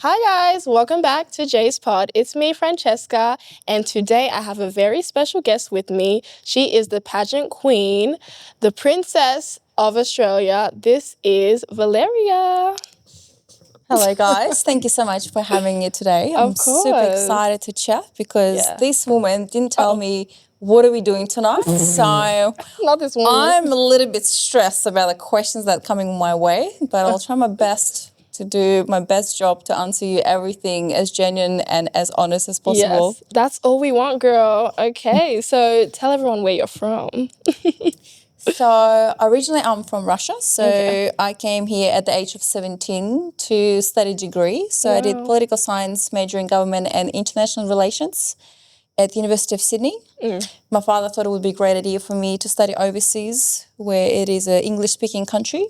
Hi guys, welcome back to Jay's Pod. It's me, Francessxa, and today I have a very special guest with me. She is the pageant queen, the princess of Australia. This is Valeria. Hello, guys. Thank you so much for having me today. I'm Of course. super excited to chat because Yeah. this woman didn't tell me what are we doing tonight. So Not this woman. I'm a little bit stressed about the questions that are coming my way, but I'll try my best to do my best job to answer you everything as genuine and as honest as possible. Yes, that's all we want, girl. Okay, so tell everyone where you're from. So originally I'm from Russia. So Okay. I came here at the age of 17 to study a degree. So I did Wow. political science, major in government and international relations at the University of Sydney. My father thought it would be a great idea for me to study overseas where it is an English-speaking country.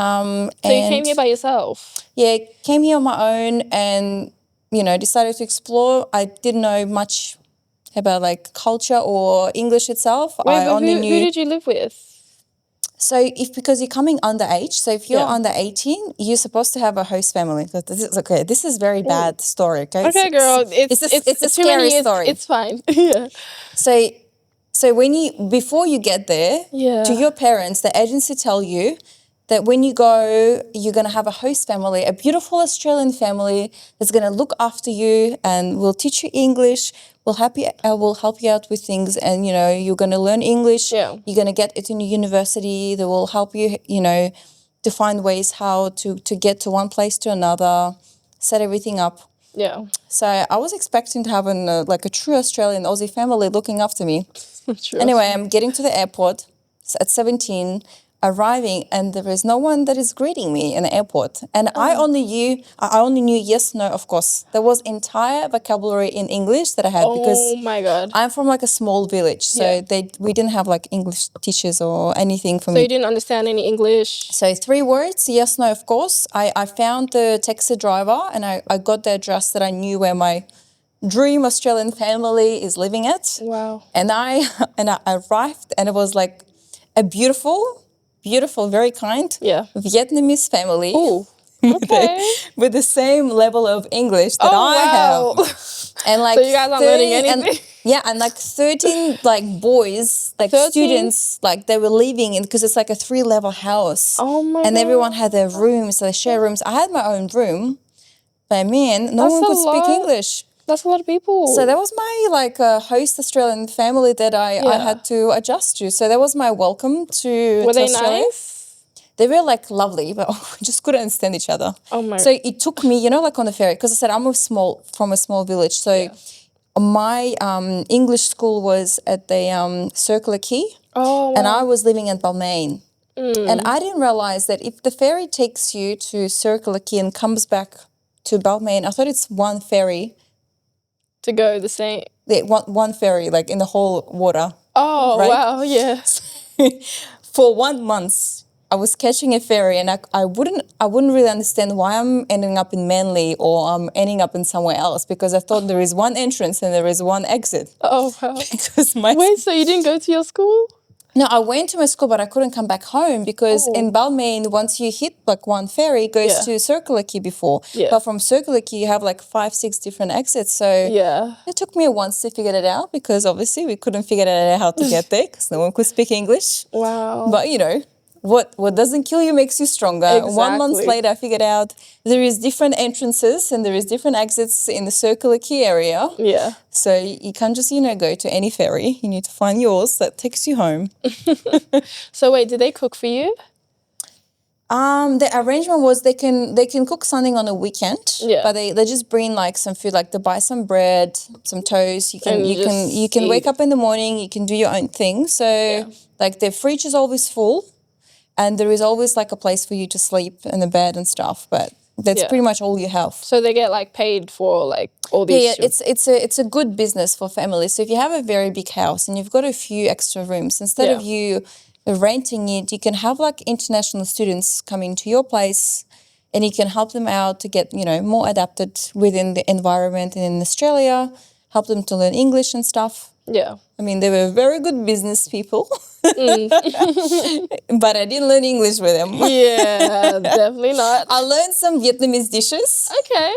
So you came here by yourself? Yeah, came here on my own and, decided to explore. I didn't know much about like culture or English itself. Wait, I but only who knew. did you live with? So because you're coming underage, so if you're Yeah. under 18, you're supposed to have a host family. But this is very bad story, okay? Okay, girl, it's a too many scary years. story. It's fine. Yeah. So before you get there, Yeah. to your parents, the agency tell you that when you go, you're going to have a host family, a beautiful Australian family that's going to look after you and will teach you English, will help you out with things, and you're going to learn English. Yeah. You're going to get it in a university. They will help you, to find ways how to get to one place to another, set everything up. Yeah. So I was expecting to have a true Australian Aussie family looking after me. True. Anyway, I'm getting to the airport at 17, arriving, and there is no one that is greeting me in the airport. And I only knew yes, no, of course. There was entire vocabulary in English that I had because Oh my God. I'm from like a small village, so Yeah. we didn't have like English teachers or anything for So me. you didn't understand any English? So 3 words, yes, no, of course. I found the taxi driver and I got the address that I knew where my dream Australian family is living at. Wow. And I arrived and it was like a beautiful, very kind Yeah. Vietnamese family. Ooh. Okay. With the same level of English that Oh, I wow. have. And like So you guys aren't learning 30 anything? and like 13 like boys, like 13? students, like they were living in, because it's like a 3-level house. Oh my And God. everyone had their rooms, so they share rooms. I had my own room, but man, no That's one a could speak lot. English. That's a lot of people. So that was my host Australian family that I Yeah. had to adjust to. So that was my welcome to Were they Australia. nice? They were like lovely, but we just couldn't understand each other. Oh my. So it took me, like on the ferry, because I said I'm from a small village. So my English school was at the Circular Quay, Oh. and Wow. I was living in Balmain. And I didn't realize that if the ferry takes you to Circular Quay and comes back to Balmain, I thought it's one ferry. To go the same. Yeah, one ferry, like in the whole water. Oh Right? wow. Yeah. For 1 month, I was catching a ferry, and I wouldn't really understand why I'm ending up in Manly or I'm ending up in somewhere else, because I thought there is one entrance and there is one exit. Oh wow. Because Wait. So you didn't go to your school? No, I went to my school, but I couldn't come back home because in Balmain, once you hit like one ferry, it goes to Circular Quay before. Yeah. But from Circular Quay, you have like 5-6 different exits. So Yeah. it took me once to figure it out, because obviously we couldn't figure out how to get there because no one could speak English. Wow. But what doesn't kill you makes you stronger. 1 month Exactly. later, I figured out there is different entrances and there is different exits in the Circular Quay area. Yeah. So you can't just, go to any ferry. You need to find yours that takes you home. So wait, did they cook for you? The arrangement was they can cook something on a weekend, Yeah. but they just bring like some food, like they buy some bread, some toast. You And you can wake eat. up in the morning. You can do your own thing. So like the fridge is always full, and there is always like a place for you to sleep in the bed and stuff. But that's Yeah. pretty much all you have. So they get like paid for like all these. Yeah, it's a good business for families. So if you have a very big house and you've got a few extra rooms, instead of you renting it, you can have like international students coming to your place, and you can help them out to get more adapted within the environment and in Australia. Help them to learn English and stuff. Yeah. I mean, they were very good business people, but I didn't learn English with them. Yeah, definitely not. I learned some Vietnamese dishes, Okay.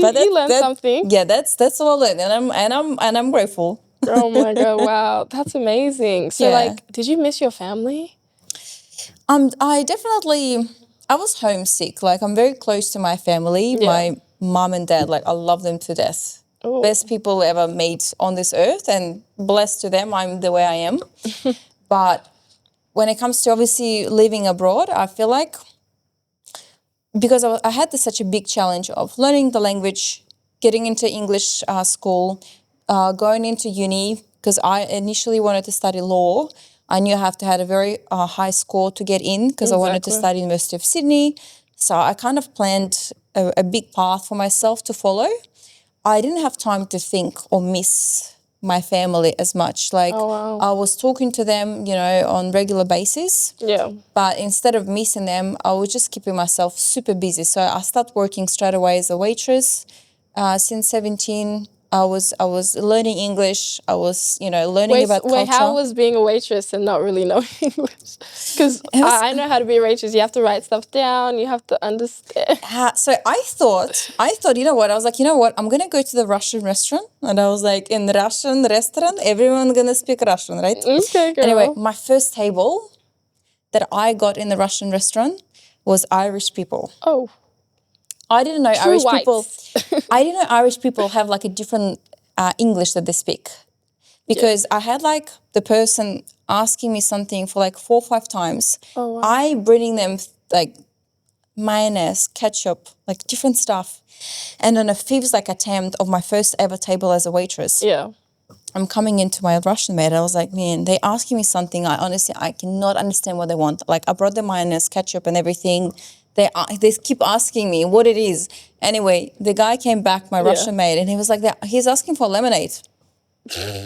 but You learned something. yeah, that's all I learned, and I'm grateful. Oh my God, wow. That's amazing. So Yeah. like, did you miss your family? I was homesick. Like, I'm very close to my family, Yeah. my mom and dad. Like, I love them to death. Oh. Best people ever made on this earth, and blessed to them, I'm the way I am. But when it comes to obviously living abroad, I feel like because I had such a big challenge of learning the language, getting into English school, going into uni, because I initially wanted to study law. I knew I have to have a very high score to get in because I wanted to Exactly. study University of Sydney. So I kind of planned a big path for myself to follow. I didn't have time to think or miss my family as much. Like, Oh, wow. I was talking to them, on regular basis. Yeah. But instead of missing them, I was just keeping myself super busy. So I started working straight away as a waitress. Since 17, I was learning English. I was, learning about Wait, culture. how was being a waitress and not really knowing English? Because I know how to be a waitress. You have to write stuff down. You have to understand. So I thought, you know what? I was like, you know what? I'm going to go to the Russian restaurant. And I was like, in the Russian restaurant, everyone's going to speak Russian, right? Okay, girl. Anyway, my first table that I got in the Russian restaurant was Irish people. Oh. I didn't know True Irish whites. people. I didn't know Irish people have like a different English that they speak, because I had like the person asking me something for like 4 or 5 times. Oh, wow. I bringing them like mayonnaise, ketchup, like different stuff, and on a fifth like attempt of my first ever table as a waitress, Yeah. I'm coming into my Russian mate. I was like, man, they asking me something. I cannot understand what they want. Like, I brought the mayonnaise, ketchup, and everything. They keep asking me what it is. Anyway, the guy came back, my Russian mate, and he was like, he's asking for lemonade.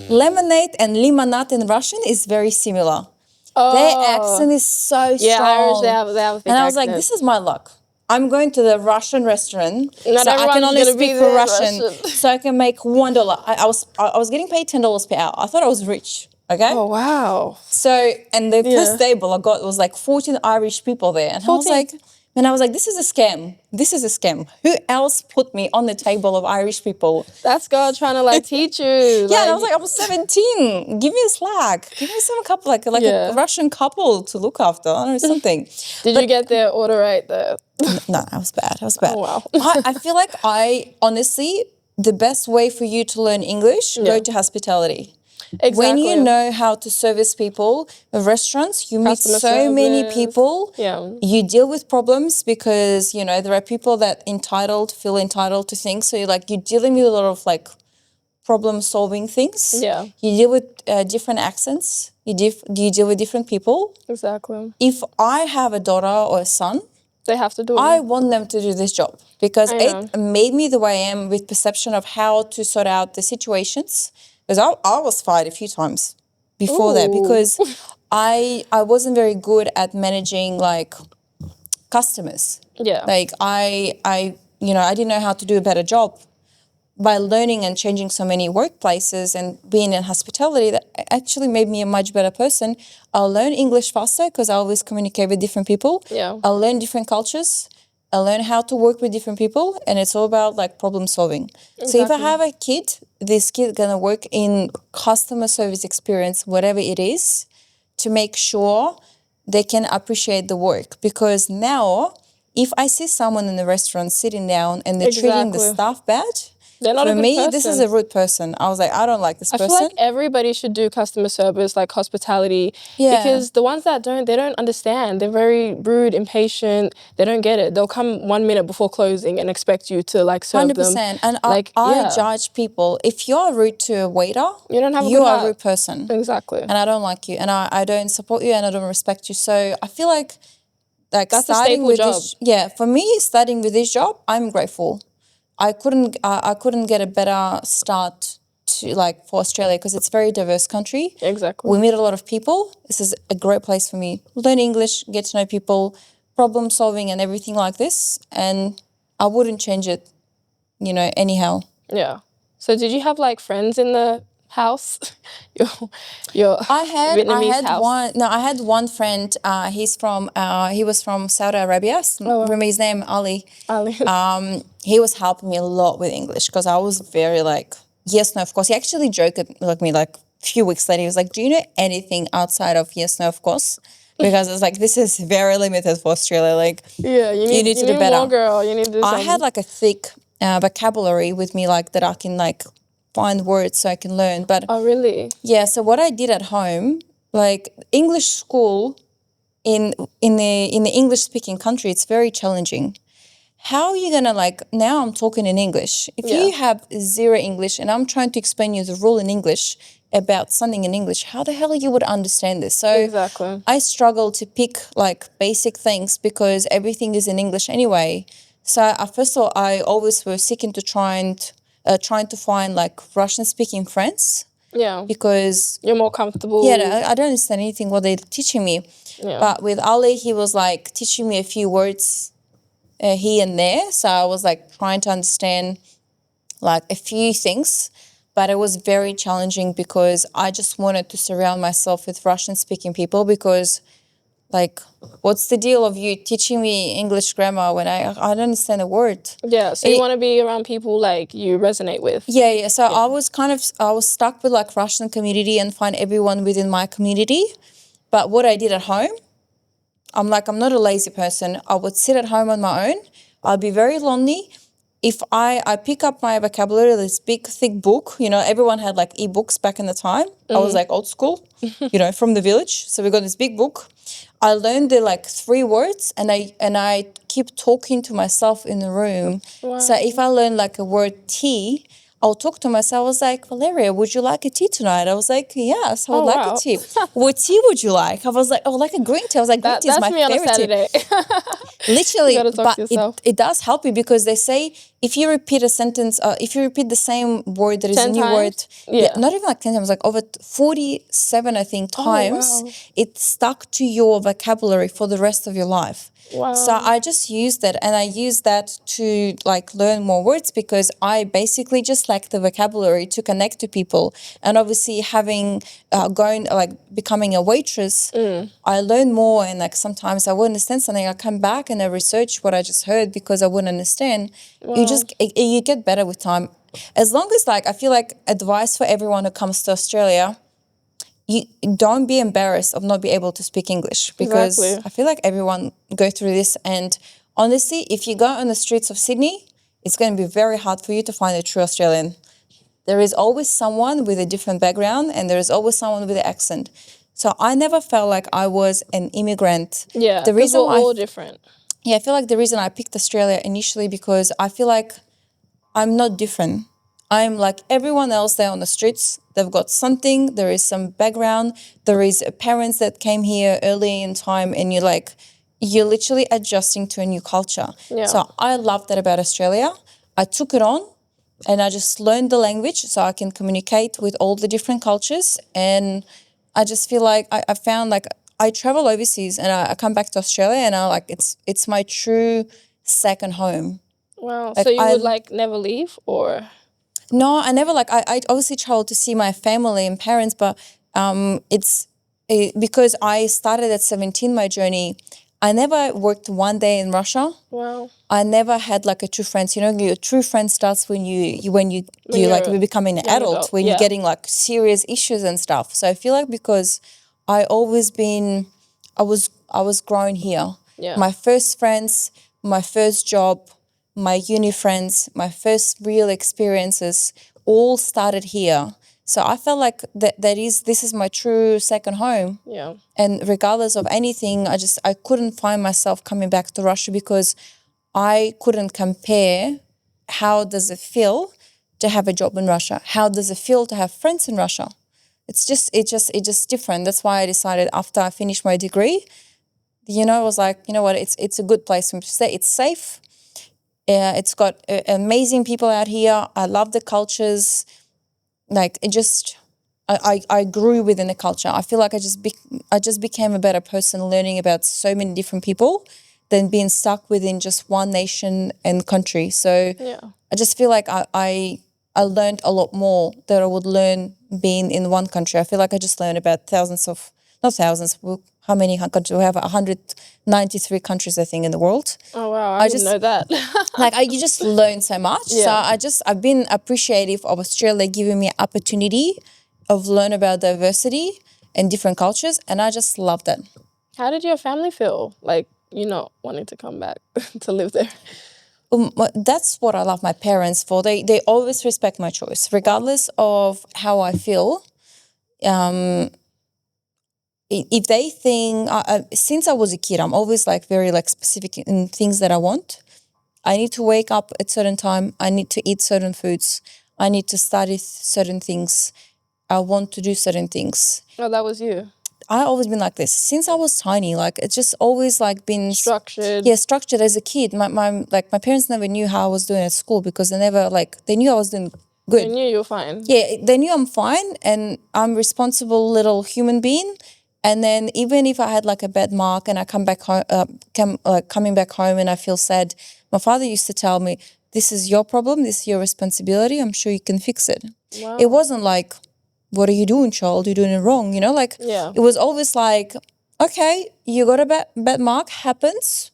Lemonade and limonade in Russian is very similar. Oh. Their accent is so Yeah, strong. Irish, they have a thick And I was like, accent. this is my luck. I'm going to the Russian restaurant, Not so I can everyone's only gonna be speak there in Russian, Russian. so I can make $1. I was getting paid $10 per hour. I thought I was rich. Okay. Oh, wow. So, and the first table I got was like 14 Irish people there, and 14. I was like, this is a scam. This is a scam. Who else put me on the table of Irish people? That's God trying to like teach you. Yeah, and I was like, I was 17. Give me a slack. Give me some couple, like a Russian couple to look after. I don't know, something. Did you get their order right there? No, I was bad. Oh, wow. I feel like honestly, the best way for you to learn English, go to hospitality. Exactly. When you know how to service people, restaurants, you meet Customer so many service. people. Yeah. You deal with problems because, there are people that feel entitled to things. So you're dealing with a lot of like problem solving things. Yeah. You deal with different accents. You deal with different people. Exactly. If I have a daughter or a son, They have to do it. I want them to do this job because I know. it made me the way I am with perception of how to sort out the situations. Because I was fired a few times before that Ooh. because I wasn't very good at managing like customers. Yeah. Like I didn't know how to do a better job. By learning and changing so many workplaces and being in hospitality, that actually made me a much better person. I'll learn English faster because I always communicate with different people. Yeah. I'll learn different cultures. I'll learn how to work with different people, and it's all about like problem solving. Exactly. So if I have a kid, this kid gonna work in customer service experience, whatever it is, to make sure they can appreciate the work. Because now, if I see someone in the restaurant sitting down and they're treating the Exactly. staff bad, They're not for a good me, person. this is a rude person. I was like, I don't like this I person. feel like everybody should do customer service, like hospitality. Yeah. Because the ones that don't, they don't understand. They're very rude, impatient. They don't get it. They'll come 1 minute before closing and expect you to like serve 100%. them. And Like, I judge people. If you're rude to a waiter, You don't have a you good are a heart. rude person. Exactly. And I don't like you. And I don't support you and I don't respect you. So I feel like That's a starting staple with job. for me, starting with this job, I'm grateful. I couldn't get a better start for Australia because it's a very diverse country. Exactly. We meet a lot of people. This is a great place for me. Learn English, get to know people, problem solving and everything like this. And I wouldn't change it, anyhow. Yeah. So did you have like friends in the house? your your I Vietnamese had house? one. No, I had one friend. He was from Saudi Arabia. Oh, wow. Remember his name, Ali. Ali. He was helping me a lot with English because I was very like, yes, no, of course. He actually joked at me like a few weeks later. He was like, do you know anything outside of yes, no, of course? Because it's like, this is very limited for Australia. Like, Yeah, you need to do better. more, girl. You need to do I something. had like a thick vocabulary with me, like that I can like find words so I can learn. But Oh, really? yeah, so what I did at home, like English school in the English speaking country, it's very challenging. How are you gonna like now I'm talking in English. If Yeah. you have zero English and I'm trying to explain you the rule in English about something in English, how the hell you would understand this? So Exactly. I struggle to pick like basic things because everything is in English anyway. So first of all, I always was seeking to trying to find like Russian speaking friends Yeah. because You're more comfortable. yeah, I don't understand anything what they're teaching me. Yeah. But with Ali, he was like teaching me a few words here and there. So I was like trying to understand like a few things, but it was very challenging because I just wanted to surround myself with Russian speaking people because like, what's the deal of you teaching me English grammar when I don't understand a word? Yeah. So you want to be around people like you resonate with. Yeah. So I was stuck with like Russian community and find everyone within my community. But what I did at home, I'm not a lazy person. I would sit at home on my own. I'd be very lonely. If I pick up my vocabulary, this big thick book, everyone had like ebooks back in the time. I was like old school, from the village. So we got this big book. I learned the like 3 words and I keep talking to myself in the room. Wow. So if I learn like a word tea, I'll talk to myself. I was like, Valeria, would you like a tea tonight? I was like, yes, I would like a tea. What tea would you like? I was like, oh, like a green tea. I was like, green tea is my favorite tea. That's me on a Saturday. Literally, You gotta talk to yourself. it does help you because they say if you repeat a sentence, if you repeat the same word, there is 10 a new times? word. Yeah. Not even like 10 times, like over 47, I think, times. wow. It stuck to your vocabulary for the rest of your life. Wow. So I just used that and I used that to like learn more words because I basically just lack the vocabulary to connect to people. And obviously becoming a waitress, I learn more and like sometimes I wouldn't understand something. I come back and I research what I just heard because I wouldn't understand. Wow. You get better with time. As long as like, I feel like advice for everyone who comes to Australia, you don't be embarrassed of not being able to speak English because Exactly. I feel like everyone go through this. And honestly, if you go on the streets of Sydney, it's going to be very hard for you to find a true Australian. There is always someone with a different background and there is always someone with an accent. So I never felt like I was an immigrant. Yeah, the reason we're why all different. I feel like the reason I picked Australia initially because I feel like I'm not different. I'm like everyone else there on the streets. They've got something. There is some background. There is parents that came here early in time and you're literally adjusting to a new culture. Yeah. So I love that about Australia. I took it on and I just learned the language so I can communicate with all the different cultures. And I just feel like I found like I travel overseas and I come back to Australia and I like it's my true second home. Wow. Like, So you would like never leave or? No, I never I obviously traveled to see my family and parents, but because I started at 17 my journey, I never worked one day in Russia. Wow. I never had like a true friends. Your true friend starts when you like becoming an adult, when you're getting like serious issues and stuff. So I feel like because I was grown here. Yeah. My first friends, my first job, my uni friends, my first real experiences all started here. So I felt like this is my true second home. Yeah. And regardless of anything, I couldn't find myself coming back to Russia because I couldn't compare how does it feel to have a job in Russia? How does it feel to have friends in Russia? It's just different. That's why I decided after I finished my degree, I was like, you know what, it's a good place for me to stay. It's safe. It's got amazing people out here. I love the cultures. Like I grew within the culture. I feel like I just became a better person learning about so many different people than being stuck within just one nation and country. So Yeah. I just feel like I I learned a lot more that I would learn being in one country. I feel like I just learned about not thousands, how many countries? We have 193 countries, I think, in the world. Oh wow, I didn't know that. You just learn so much. So Yeah. I've been appreciative of Australia giving me opportunity of learn about diversity and different cultures, and I just love that. How did your family feel? Like, wanting to come back to live there? That's what I love my parents for. They always respect my choice, regardless of how I feel. If they think, since I was a kid, I'm always like very like specific in things that I want. I need to wake up at certain time. I need to eat certain foods. I need to study certain things. I want to do certain things. Oh, that was you. I always been like this since I was tiny. Like it's just always like been Structured. Yeah, structured as a kid. My parents never knew how I was doing at school because they knew I was doing good. They knew you were fine. Yeah, they knew I'm fine and I'm responsible little human being. And then even if I had like a bad mark and I come back home, coming back home and I feel sad, my father used to tell me, "This is your problem. This is your responsibility. I'm sure you can fix it." Wow. It wasn't like, "What are you doing, child? You're doing it wrong." Yeah. It was always like, "Okay, you got a bad mark. Happens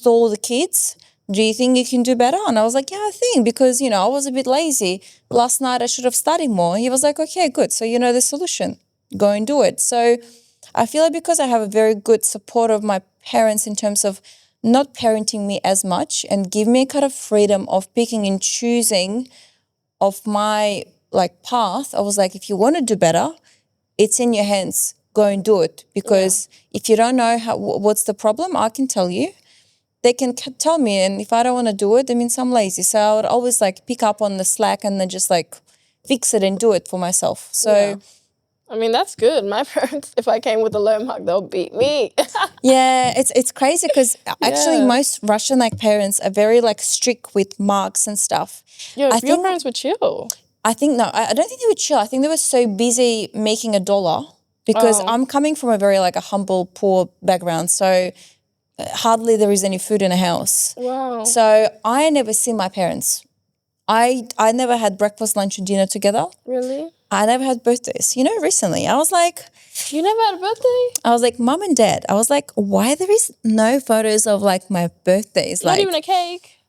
to all the kids. Do you think you can do better?" And I was like, "Yeah, I think," because I was a bit lazy. Last night I should have studied more. He was like, "Okay, good. So you know the solution. Go and do it." So I feel like because I have a very good support of my parents in terms of not parenting me as much and give me a kind of freedom of picking and choosing of my like path, I was like, if you want to do better, it's in your hands. Go and do it. Because if you don't know what's the problem, I can tell you. They can tell me, and if I don't want to do it, that means I'm lazy. So I would always like pick up on the slack and then just like fix it and do it for myself. So. Yeah. I mean, that's good. My parents, if I came with a low mark, they'll beat me. Yeah, it's crazy because actually most Russian like parents are very like strict with marks and stuff. Your parents were chill. I think no, I don't think they were chill. I think they were so busy making a dollar because I'm coming from a very like a humble, poor background. So hardly there is any food in a house. Wow. So I never seen my parents. I never had breakfast, lunch, and dinner together. Really? I never had birthdays. Recently I was like, you never had a birthday? I was like, Mum and Dad. I was like, why there is no photos of like my birthdays? Not even a cake?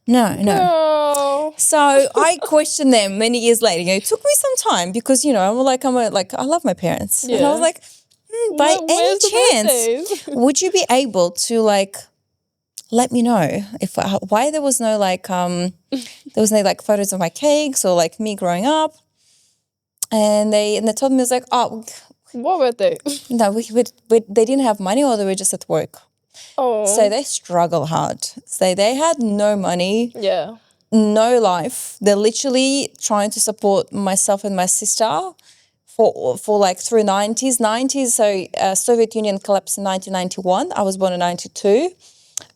No. Girl. So I questioned them many years later. It took me some time because, I love my parents. Yeah. And I was like, by any chance, birthdays? would you be able to like let me know why there was no like photos of my cakes or like me growing up? And they told me, it was like, oh, what birthday? no, they didn't have money or they were just at work. Oh. So they struggle hard. So they had no money, Yeah. no life. They're literally trying to support myself and my sister for like through 90s. So Soviet Union collapsed in 1991. I was born in 92.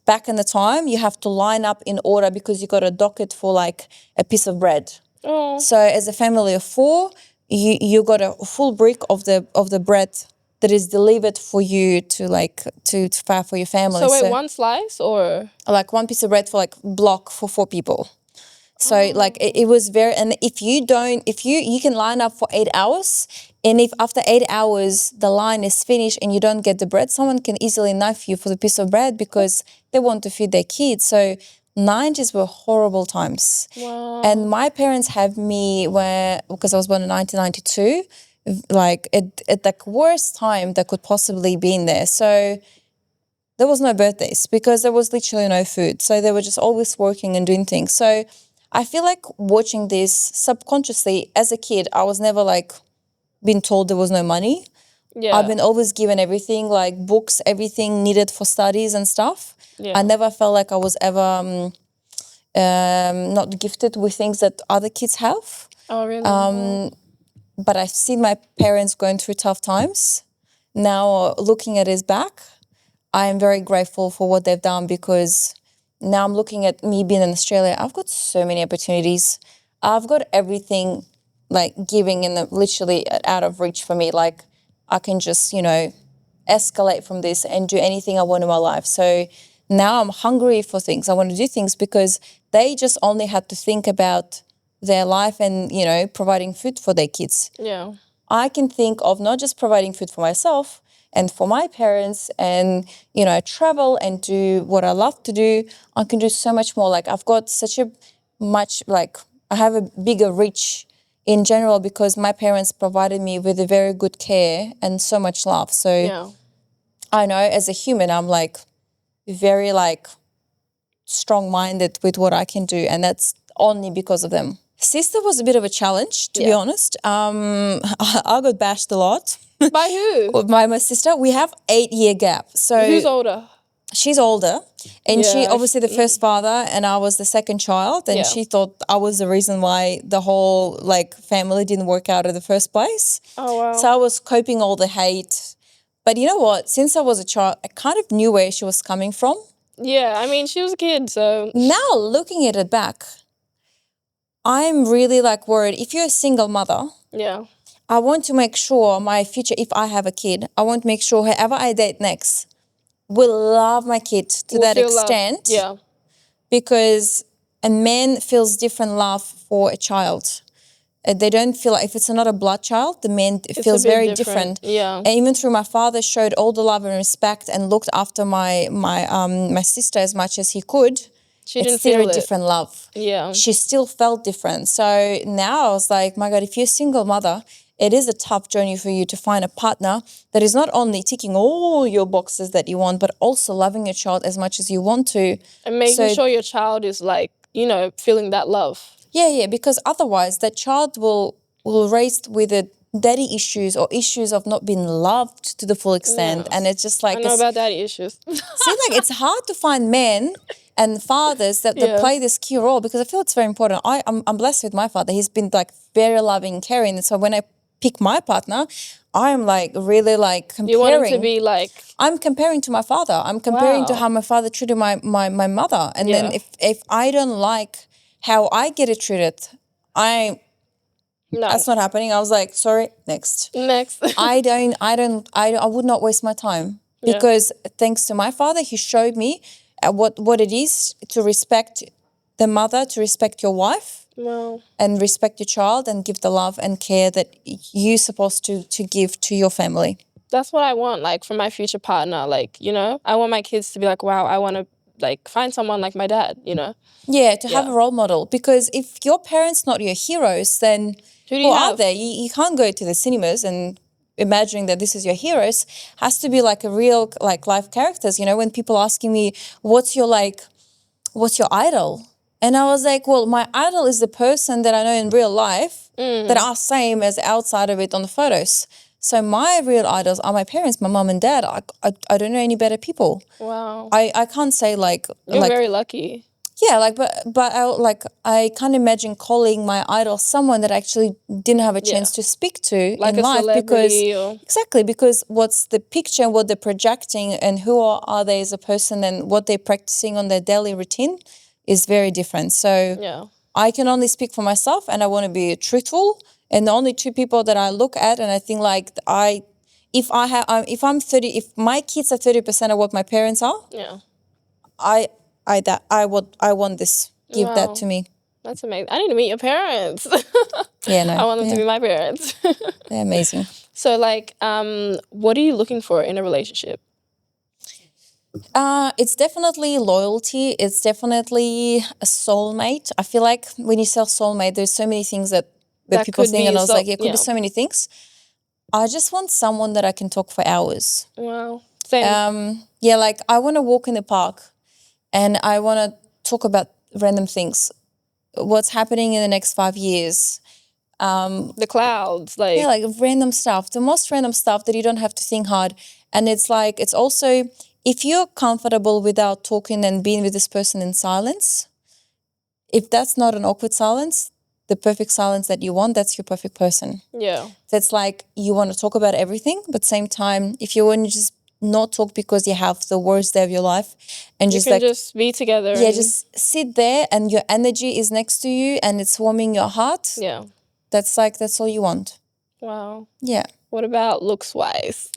Back in the time, you have to line up in order because you got a docket for like a piece of bread. Oh. So as a family of 4, you got a full brick of the bread that is delivered for you to fire for your family. So wait, one slice or? Like one piece of bread for like block for 4 people. So like it was very, and if you can line up for 8 hours, and if after 8 hours the line is finished and you don't get the bread, someone can easily knife you for the piece of bread because they want to feed their kids. So 90s were horrible times. Wow. And my parents had me because I was born in 1992, like at the worst time that could possibly be in there. So there was no birthdays because there was literally no food. So they were just always working and doing things. So I feel like watching this subconsciously as a kid, I was never like being told there was no money. Yeah. I've been always given everything, like books, everything needed for studies and stuff. Yeah. I never felt like I was ever not gifted with things that other kids have. Oh, really? But I've seen my parents going through tough times. Now, looking at his back, I am very grateful for what they've done because now I'm looking at me being in Australia. I've got so many opportunities. I've got everything like giving and literally out of reach for me. Like I can just, escalate from this and do anything I want in my life. So now I'm hungry for things. I want to do things because they just only had to think about their life and, you know, providing food for their kids. Yeah. I can think of not just providing food for myself and for my parents and, you know, travel and do what I love to do. I can do so much more. Like I've got such a much, like I have a bigger reach in general because my parents provided me with a very good care and so much love. So Yeah. I know as a human, I'm like very like strong-minded with what I can do, and that's only because of them. Sister was a bit of a challenge, to be honest. I got bashed a lot. By who? By my sister. We have 8-year gap. So Who's older? she's older, and she Yeah, obviously the first father, and I was the second child, and Yeah. she thought I was the reason why the whole like family didn't work out in the first place. Oh, wow. So I was coping all the hate. But you know what? Since I was a child, I kind of knew where she was coming from. Yeah, I mean, she was a kid, so. Now looking at it back, I'm really like worried. If you're a single mother, Yeah. I want to make sure my future, if I have a kid, I want to make sure whoever I date next will love my kid to Will that feel loved. extent. Yeah. Because a man feels different love for a child. They don't feel like, if it's not a blood child, the man feels bit very different. different. Yeah. And even through my father showed all the love and respect and looked after my sister as much as he could. She It's didn't still feel a it. different love. Yeah. She still felt different. So now I was like, my God, if you're a single mother, it is a tough journey for you to find a partner that is not only ticking all your boxes that you want, but also loving your child as much as you want to. And making sure your child is like, you know, feeling that love. Yeah, because otherwise that child will raised with a daddy issues or issues of not being loved to the full extent. Yeah. And it's just like, I know about daddy issues. see, like it's hard to find men and fathers that play this key role because I feel it's very important. I'm blessed with my father. He's been like very loving, caring. And so when I pick my partner, I'm like really like comparing. You want him to be like. I'm comparing to my father. I'm comparing to Wow. how my father treated my mother. And then if I don't like how I get it treated, No. that's not happening. I was like, sorry, next. Next. I would not waste my time because thanks to my father, he showed me what it is to respect the mother, to respect your wife. Wow. And respect your child and give the love and care that you're supposed to give to your family. That's what I want, like, from my future partner. Like, you know, I want my kids to be like, wow, I want to, like, find someone like my dad, you know? Yeah, to have a role model. Because if your parents not your heroes, then who are they? You can't go to the cinemas and imagining that this is your heroes. Has to be like a real, like, life characters. You know, when people asking me, what's your idol? And I was like, well, my idol is the person that I know in real life that are same as outside of it on the photos. So my real idols are my parents, my mom and dad. I don't know any better people. Wow. I can't say like... You're very lucky. Yeah, like, but I can't imagine calling my idol someone that I actually didn't have a chance to speak to like in a life celebrity exactly, because what's the picture and what they're projecting and who are they as a person and what they're practicing on their daily routine is very different. So I can only speak for myself and I want to be truthful. And the only two people that I look at and I think like if my kids are 30% of what my parents are, I want this. Give that to me. That's amazing. I need to meet your parents. Yeah, no. I want them to be my parents. They're amazing. So like, what are you looking for in a relationship? It's definitely loyalty. It's definitely a soulmate. I feel like when you say soulmate, there's so many things that people think, and I was like, it could be so many things. I just want someone that I can talk for hours. Wow. Same. Yeah, like I want to walk in the park and I want to talk about random things. What's happening in the next 5 years. The clouds. Like, yeah, like random stuff. The most random stuff that you don't have to think hard. And it's like, it's also... If you're comfortable without talking and being with this person in silence, if that's not an awkward silence, the perfect silence that you want, that's your perfect person. Yeah. That's like you want to talk about everything, but same time, if you want to just not talk because you have the worst day of your life and you just can like... just be together. Yeah, just sit there and your energy is next to you and it's warming your heart. Yeah. That's all you want. Wow. Yeah. What about looks-wise?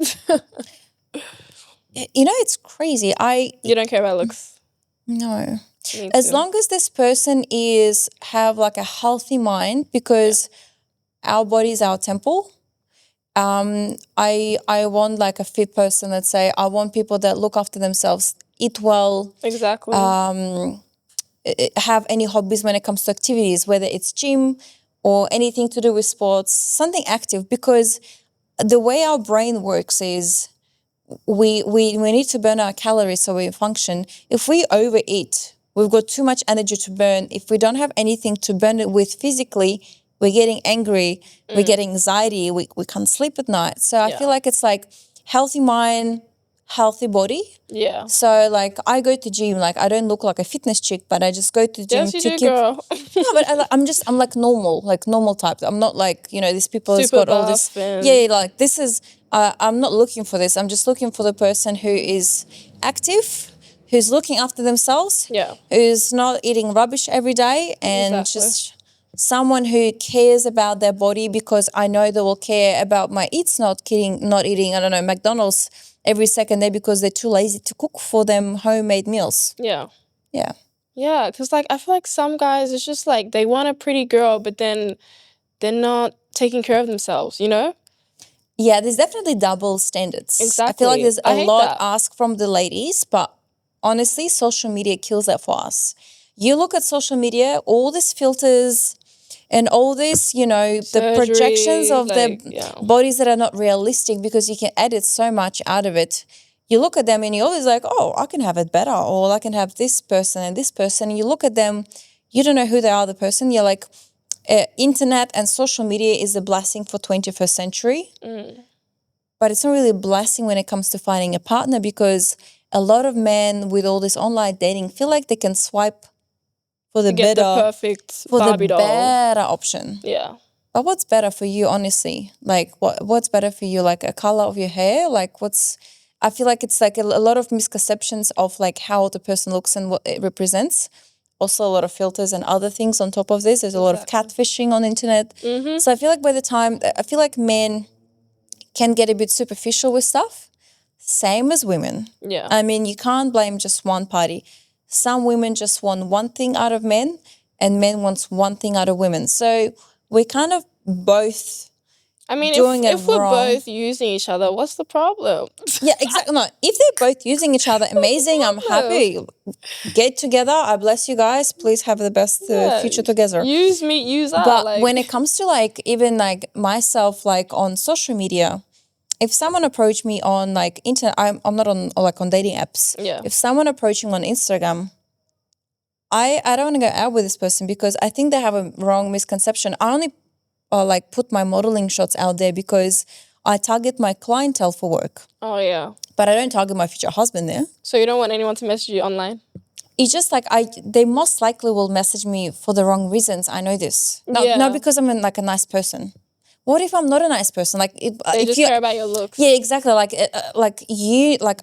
You know, it's crazy. You don't care about looks? No. Me As too. long as this person have like a healthy mind, because our body is our temple. I want like a fit person. Let's say I want people that look after themselves, eat well, Exactly. have any hobbies when it comes to activities, whether it's gym or anything to do with sports, something active. Because the way our brain works is we need to burn our calories so we function. If we overeat, we've got too much energy to burn. If we don't have anything to burn it with physically, we're getting angry, we're getting anxiety, we can't sleep at night. So I feel like it's like healthy mind, healthy body. Yeah. So like I go to gym, like I don't look like a fitness chick, but I just go to gym Yes, you to do, keep. girl. No, but I'm like normal type. I'm not like, these people who's Super got all this. buff and Yeah, like this is, I'm not looking for this. I'm just looking for the person who is active, who's looking after themselves, Yeah. who's not eating rubbish every day, and Exactly. just someone who cares about their body, because I know they will care about my eats, not eating, I don't know, McDonald's every second day because they're too lazy to cook for them homemade meals. Yeah. Yeah. Yeah, because like I feel like some guys, it's just like they want a pretty girl, but then they're not taking care of themselves, you know? Yeah, there's definitely double standards. I feel like Exactly. there's I a hate lot that. asked from the ladies, but honestly, social media kills that for us. You look at social media, all these filters and all this, the projections Surgery, of their like, yeah. bodies that are not realistic, because you can edit so much out of it. You look at them and you're always like, oh, I can have it better, or I can have this person and this person. And you look at them, you don't know who they are, the person. You're like, internet and social media is a blessing for 21st century. But it's not really a blessing when it comes to finding a partner, because a lot of men with all this online dating feel like they can swipe for the To get the better perfect Barbie doll. option. Yeah. But what's better for you, honestly? Like, what's better for you? Like a color of your hair? Like, I feel like it's like a lot of misconceptions of like how the person looks and what it represents. Also, a lot of filters and other things on top of this. There's a lot of catfishing on the internet. So I feel like I feel like men can get a bit superficial with stuff. Same as women. Yeah. I mean, you can't blame just one party. Some women just want one thing out of men, and men wants one thing out of women. So we kind of both. I mean, doing it if we're wrong. both using each other, what's the problem? Yeah, exactly. No, if they're both using each other, amazing. I'm happy. Get together. I bless you guys. Please have the best future together. Use me, use us. But Like, when it comes to like even like myself, like on social media, if someone approached me on like internet, I'm not on like on dating apps. Yeah. If someone approaching me on Instagram, I don't want to go out with this person, because I think they have a wrong misconception. I only like put my modeling shots out there because I target my clientele for work, oh yeah. but I don't target my future husband there. So you don't want anyone to message you online? It's just like they most likely will message me for the wrong reasons. I know this. Not because I'm like a nice person. What if I'm not a nice person? Like They if just you, care about your looks. yeah, exactly. Like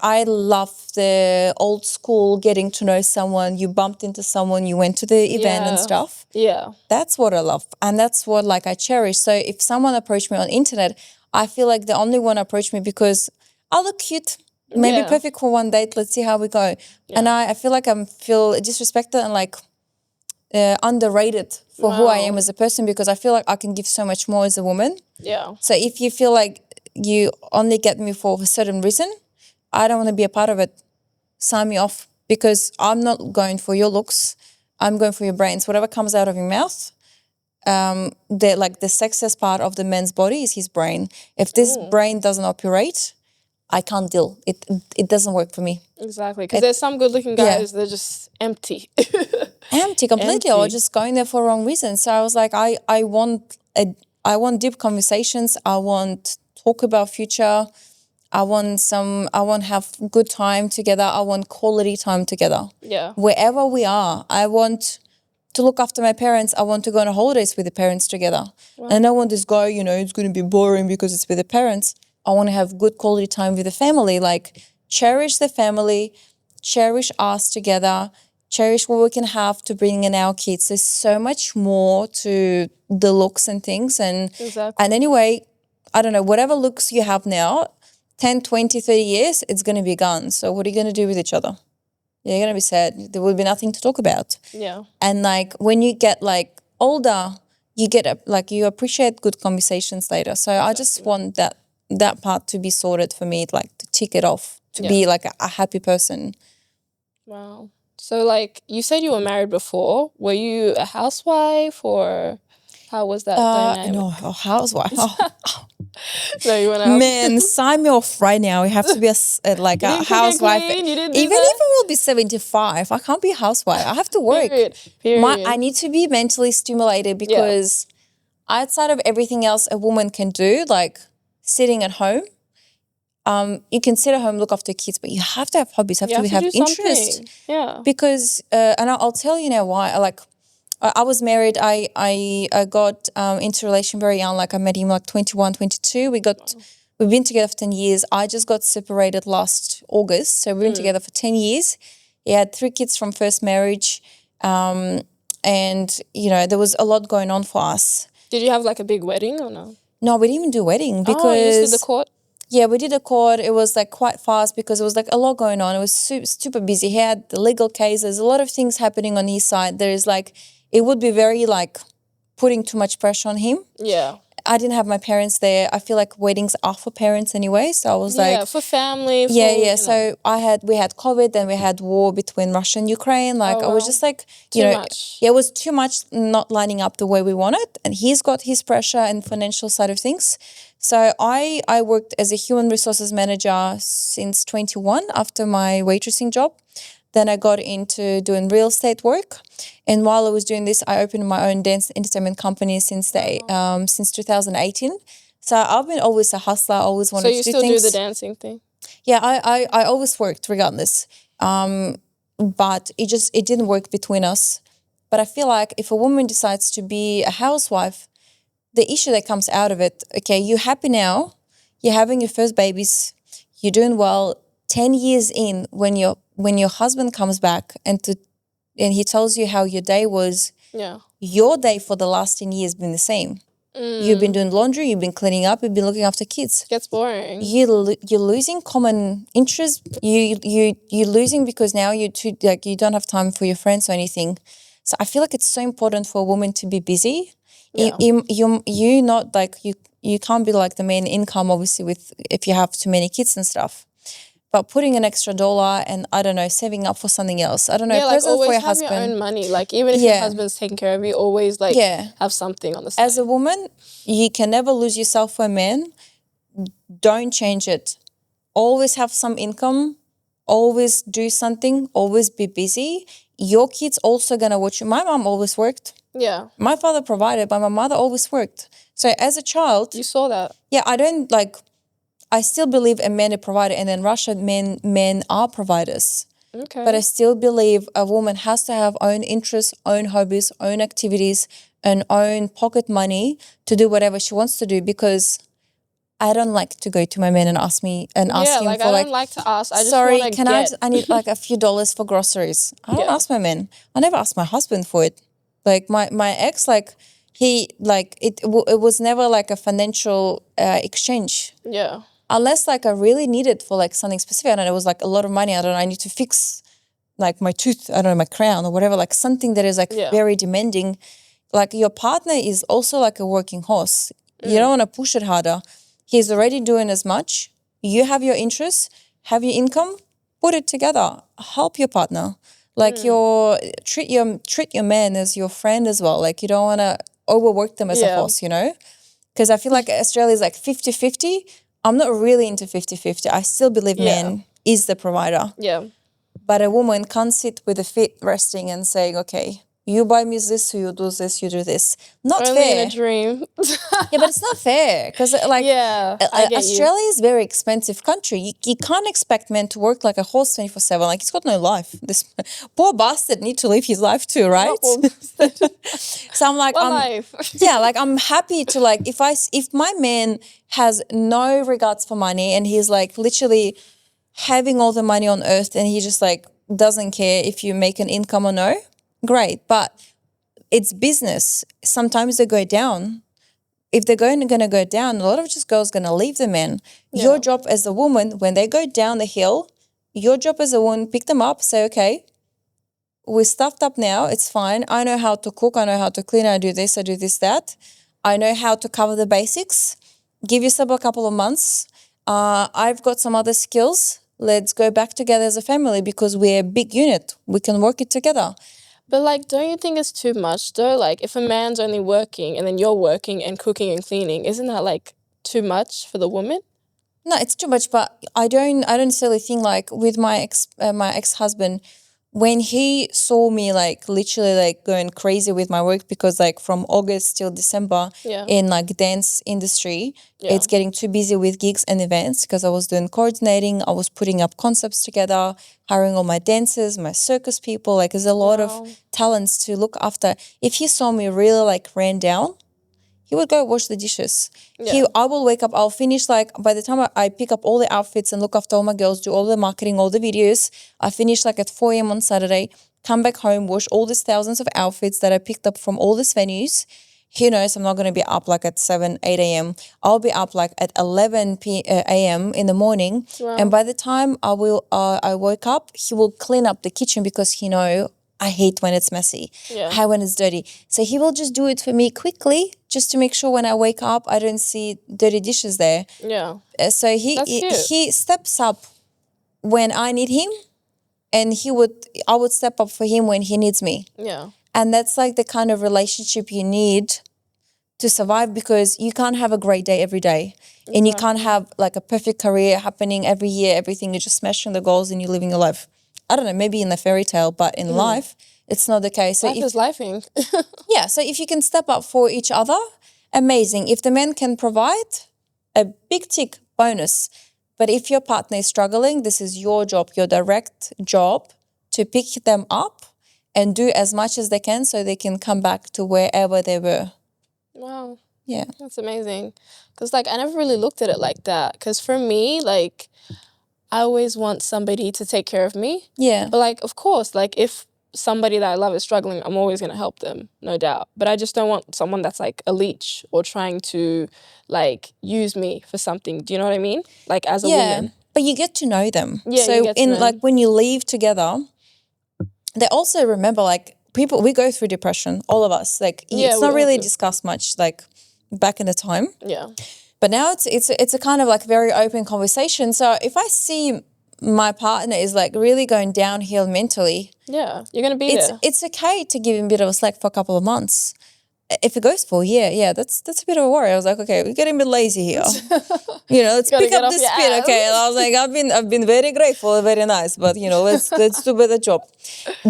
I love the old school getting to know someone. You bumped into someone, you went to the event and stuff. Yeah. That's what I love, and that's what like I cherish. So if someone approached me on internet, I feel like they only want to approach me because I look cute, maybe perfect for one date. Let's see how we go. Yeah. And I feel like I feel disrespected and like underrated for who I am as a person, because I feel like I can give so much more as a woman. Yeah. So if you feel like you only get me for a certain reason, I don't want to be a part of it. Sign me off, because I'm not going for your looks. I'm going for your brains. Whatever comes out of your mouth, the sexiest part of the man's body is his brain. If this brain doesn't operate, I can't deal. It doesn't work for me. Exactly, because there's some good-looking guys they're just empty. Empty completely, or just going there for wrong reasons. So I was like, I want deep conversations. I want talk about future. I want have good time together. I want quality time together. Yeah. Wherever we are, I want to look after my parents. I want to go on holidays with the parents together. Wow. And I want this guy, it's going to be boring because it's with the parents. I want to have good quality time with the family. Like, cherish the family, cherish us together, cherish what we can have to bring in our kids. There's so much more to the looks and things. And anyway, I don't know, whatever looks you have now, 10, 20, 30 years, it's going to be gone. So what are you going to do with each other? You're gonna be sad. There will be nothing to talk about. Yeah. And like when you get like older, you get like you appreciate good conversations later. So I just want that part to be sorted for me, like to tick it off, to be like a happy person. Wow. So like you said you were married before. Were you a housewife or how was that dynamic? No, a housewife. No, you went out. Man, sign me off right now. You have to be like You a didn't cook and housewife. clean? You didn't do Even that? if it will be 75, I can't be a housewife. I have to work. Period. I need to be mentally stimulated because outside of everything else a woman can do, like sitting at home, you can sit at home, look after kids, but you have to have hobbies, have do interest. something. Yeah. Because, and I'll tell you now why. Like, I was married. I got into a relation very young. Like I met him like 21, 22. We've been together for 10 years. I just got separated last August. So we've been together for 10 years. He had 3 kids from first marriage. And, you know, there was a lot going on for us. Did you have like a big wedding or no? No, we didn't even do a wedding because... Oh, you just did the court? Yeah, we did a court. It was like quite fast because it was like a lot going on. It was super busy. He had the legal cases, a lot of things happening on his side. There is like, it would be very like putting too much pressure on him. Yeah. I didn't have my parents there. I feel like weddings are for parents anyway. So I was like... Yeah, for family. For, yeah. So we had COVID, then we had war between Russia and Ukraine. Like I was just like, too much. Yeah, it was too much not lining up the way we wanted. And he's got his pressure and financial side of things. So I worked as a human resources manager since 21 after my waitressing job. Then I got into doing real estate work. And while I was doing this, I opened my own dance entertainment company since 2018. So I've been always a hustler, always wanted to do things. So you still do the dancing thing? Yeah, I always worked regardless. But it didn't work between us. But I feel like if a woman decides to be a housewife, the issue that comes out of it, okay, you're happy now, you're having your first babies, you're doing well. 10 years in, when your husband comes back and he tells you how your day was, your day for the last 10 years been the same. You've been doing laundry, you've been cleaning up, you've been looking after kids. Gets boring. You're losing common interests. You're losing because now you don't have time for your friends or anything. So I feel like it's so important for a woman to be busy. Yeah. You not like you can't be like the main income obviously if you have too many kids and stuff. But putting an extra dollar and, I don't know, saving up for something else. I don't know. Yeah, like always have your own money. Like even if your husband's taking care of you, always like have something on the side. As a woman, you can never lose yourself for a man. Don't change it. Always have some income. Always do something. Always be busy. Your kids also going to watch you. My mom always worked. Yeah. My father provided, but my mother always worked. So as a child... You saw that. Yeah, I still believe a man is a provider, and in Russia, men are providers. Okay. But I still believe a woman has to have own interests, own hobbies, own activities, and own pocket money to do whatever she wants to do, because I don't like to go to my man and ask him for I don't like to ask. I just sorry, want to I need like a few dollars for groceries. I don't ask my man. I never ask my husband for it. Like my ex, it was never like a financial exchange. Yeah. Unless like I really need it for like something specific. I don't know, it was like a lot of money. I don't know, I need to fix like my tooth, I don't know, my crown or whatever, like something that is like very demanding. Like your partner is also like a working horse. You don't want to push it harder. He's already doing as much. You have your interests, have your income, put it together. Help your partner. Like treat your man as your friend as well. Like you don't want to overwork them as a horse, you know? Because I feel like Australia is like 50-50. I'm not really into 50-50. I still believe man is the provider. Yeah. But a woman can't sit with the feet resting and saying, okay, you buy me this, you do this, you do this. Not Only fair. in a dream. Yeah, but it's not fair because Australia is a very expensive country. You can't expect men to work like a horse 24/7. Like he's got no life. This poor bastard needs to live his life too, right? So I'm like, I'm happy to like if my man has no regards for money and he's like literally having all the money on earth and he just like doesn't care if you make an income or no, great. But it's business. Sometimes they go down. If they're going to go down, a lot of just girls going to leave the man. Yeah. Your job as a woman, when they go down the hill, your job as a woman, pick them up, say, okay, we're stuffed up now, it's fine. I know how to cook, I know how to clean, I do this, that. I know how to cover the basics. Give yourself a couple of months. I've got some other skills. Let's go back together as a family because we're a big unit. We can work it together. But like, don't you think it's too much though? Like, if a man's only working and then you're working and cooking and cleaning, isn't that like too much for the woman? No, it's too much, but I don't necessarily think like with my ex-husband, when he saw me like literally like going crazy with my work because like from August till December Yeah. in like dance industry, Yeah. it's getting too busy with gigs and events because I was doing coordinating, I was putting up concepts together, hiring all my dancers, my circus people. Like there's a lot Wow. of talents to look after. If he saw me really like ran down, he would go wash the dishes. Yeah. I will wake up, I'll finish like, by the time I pick up all the outfits and look after all my girls, do all the marketing, all the videos, I finish like at 4 a.m. on Saturday, come back home, wash all these thousands of outfits that I picked up from all these venues. He knows I'm not going to be up like at 7, 8 a.m. I'll be up like at 11 a.m. in the morning. Wow. And by the time I wake up, he will clean up the kitchen because he know I hate when it's messy. Yeah. I hate when it's dirty. So he will just do it for me quickly just to make sure when I wake up, I don't see dirty dishes there. Yeah. So That's cute. he steps up when I need him and I would step up for him when he needs me. Yeah. And that's like the kind of relationship you need to survive because you can't have a great day every day. And you can't have like a perfect career happening every year, everything, you're just smashing the goals and you're living your life. I don't know, maybe in a fairy tale, but in life, it's not the case. So Life is lifing. yeah, so if you can step up for each other, amazing. If the man can provide, a big tick, bonus. But if your partner is struggling, this is your job, your direct job to pick them up and do as much as they can so they can come back to wherever they were. Wow. Yeah. That's amazing. Because, like, I never really looked at it like that. Because for me, like, I always want somebody to take care of me. Yeah. But, like, of course, like, if somebody that I love is struggling, I'm always going to help them, no doubt. But I just don't want someone that's, like, a leech or trying to, like, use me for something. Do you know what I mean? Like, as a woman. But you get to know them. Yeah, so you get to know like them. when you leave together, they also remember like people, we go through depression, all of us. Like Yeah, it's we not all really do. discussed much like back in the time. Yeah. But now it's a kind of like very open conversation. So if I see my partner is like really going downhill mentally, Yeah. You're going to be there. it's okay to give him a bit of a slack for a couple of months. If it goes for a year, yeah, that's a bit of a worry. I was like, okay, we're getting a bit lazy here. Let's Gotta pick get up off the your speed. ass. Okay, and I was like, I've been very grateful, very nice, but let's do a better job.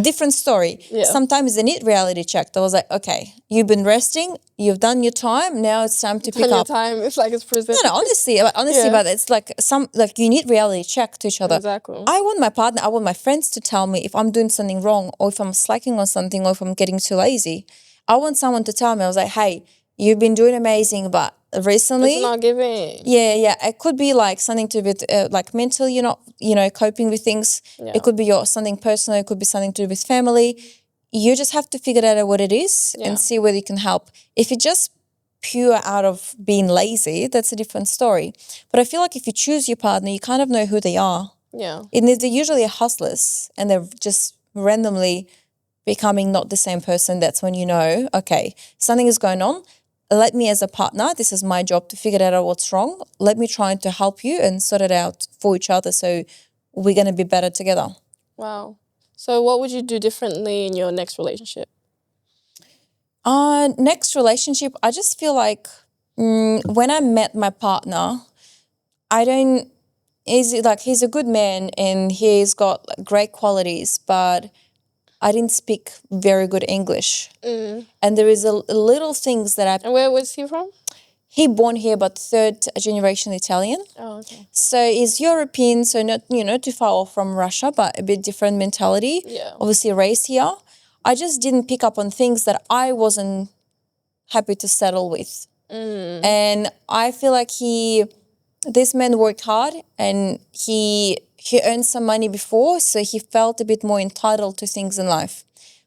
Different story. Yeah. Sometimes they need reality checked. I was like, okay, you've been resting, you've done your time. Now it's time to pick Plenty of up. time. It's like it's prison. No, honestly, Yeah. but it's like you need reality check to each other. Exactly. I want my partner, I want my friends to tell me if I'm doing something wrong or if I'm slacking on something or if I'm getting too lazy. I want someone to tell me. I was like, hey, you've been doing amazing, but recently, It's not giving. yeah, it could be like something to do with like mental. You're not, coping with things. Yeah. It could be something personal. It could be something to do with family. You just have to figure out what it is Yeah. and see whether you can help. If it's just pure out of being lazy, that's a different story. But I feel like if you choose your partner, you kind of know who they are. Yeah. And they're usually hustlers and they're just randomly becoming not the same person. That's when you know, okay, something is going on. Let me as a partner, this is my job to figure out what's wrong. Let me try to help you and sort it out for each other so we're going to be better together. Wow. So what would you do differently in your next relationship? Next relationship, I just feel like when I met my partner, he's a good man and he's got great qualities, but I didn't speak very good English. And there is a little things that And where was he from? he born here, but third generation Italian. Oh, okay. So he's European, so not, too far off from Russia, but a bit different mentality. Yeah. Obviously raised here. I just didn't pick up on things that I wasn't happy to settle with. And I feel like this man worked hard and he earned some money before, so he felt a bit more entitled to things in life.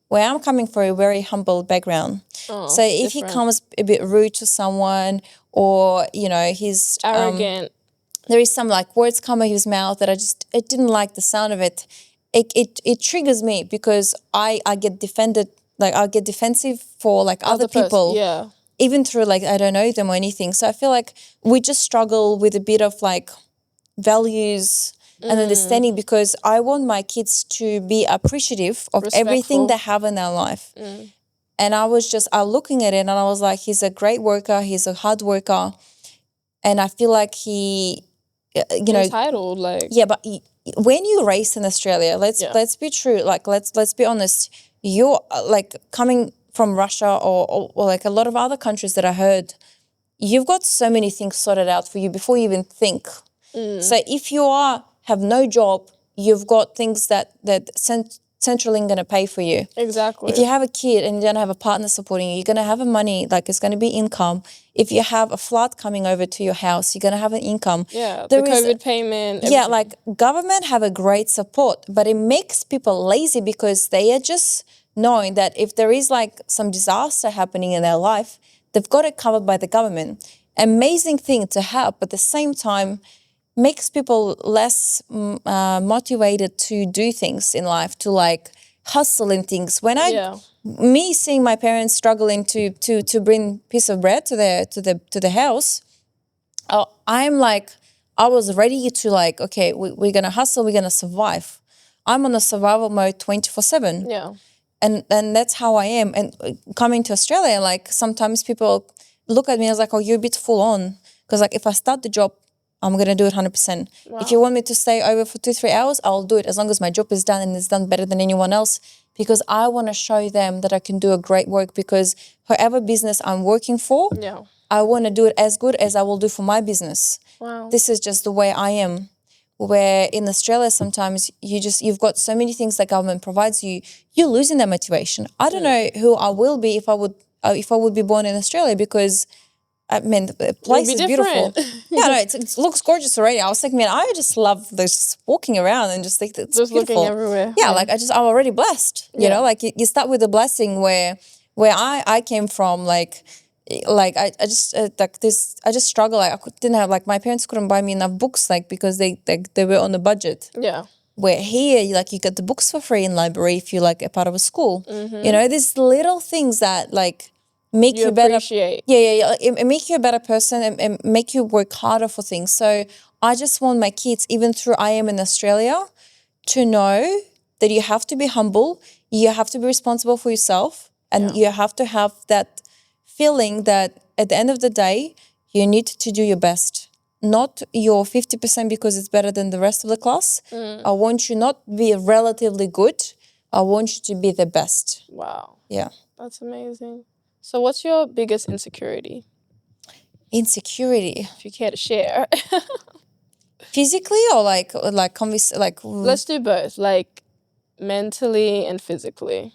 Where I'm coming from a very humble background. Oh, So if he different. comes a bit rude to someone or, he's Arrogant. there is some like words come out of his mouth that it didn't like the sound of it. It triggers me because I get defended, like I get defensive for like other people. Yeah. Even through like I don't know them or anything. So I feel like we just struggle with a bit of like values and understanding because I want my kids to be appreciative of everything they have in their life. And I was looking at it and I was like, he's a great worker, he's a hard worker. And I feel like he, entitled, like. Yeah, but when you're raised in Australia, let's be true, like let's be honest, you're like coming from Russia or like a lot of other countries that I heard, you've got so many things sorted out for you before you even think. So if you have no job, you've got things that Centrelink going to pay for you. Exactly. If you have a kid and you don't have a partner supporting you, you're going to have a money, like it's going to be income. If you have a flood coming over to your house, you're going to have an income. Yeah, the COVID payment. Yeah, like government have a great support, but it makes people lazy because they are just knowing that if there is like some disaster happening in their life, they've got it covered by the government. Amazing thing to have, but at the same time, makes people less motivated to do things in life, to like hustle in things. When me seeing my parents struggling to bring piece of bread to the house, I'm like, I was ready to like, okay, we're gonna hustle, we're gonna survive. I'm on a survival mode 24/7. Yeah. And that's how I am. And coming to Australia, like sometimes people look at me as like, oh, you're a bit full on. Because like if I start the job, I'm going to do it 100%. Wow. If you want me to stay over for 2-3 hours, I'll do it as long as my job is done and it's done better than anyone else, because I want to show them that I can do a great work, because whoever business I'm working for, I want to do it as good as I will do for my business. Wow. This is just the way I am. Where in Australia, sometimes you've got so many things that government provides you, you're losing that motivation. I don't know who I will be if I would be born in Australia, because I mean, the place is beautiful. Yeah, no, it looks gorgeous already. I was like, man, I just love this walking around and just think it's just beautiful. Looking everywhere. Yeah, like I'm already blessed. You know, like you start with a blessing where I came from, like I just I just struggle. Like didn't have, like my parents couldn't buy me enough books, like because they were on a budget. Yeah. Where here, like you get the books for free in library if you're like a part of a school. You know, these little things that like make you better. Appreciate. Yeah. It make you a better person and make you work harder for things. So I just want my kids, even through I am in Australia, to know that you have to be humble, you have to be responsible for yourself, and you have to have that feeling that at the end of the day, you need to do your best. Not your 50% because it's better than the rest of the class. I want you not be relatively good. I want you to be the best. Wow. Yeah. That's amazing. So what's your biggest insecurity? Insecurity. If you care to share. Physically or like Let's do both, like mentally and physically.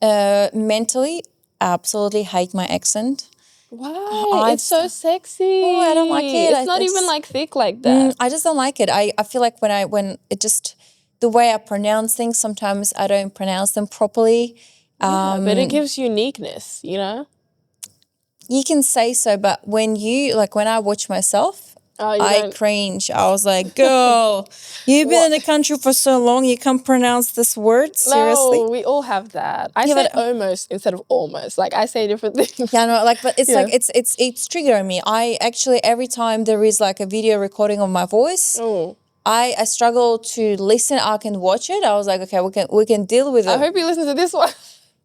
Mentally, I absolutely hate my accent. Why? It's so sexy. Oh, I don't like it. It's not even like thick like that. I just don't like it. I feel like when it just, the way I pronounce things, sometimes I don't pronounce them properly. But it gives uniqueness, you know? You can say so, but when I watch myself, I cringe. I was like, girl, you've been in the country for so long, you can't pronounce this word? Seriously? No, we all have that. I say almost instead of almost. Like I say different things. Yeah, no, like, but it's like, it's triggering me. I actually, every time there is like a video recording of my voice, I struggle to listen. I can watch it. I was like, okay, we can deal with it. I hope you listen to this one.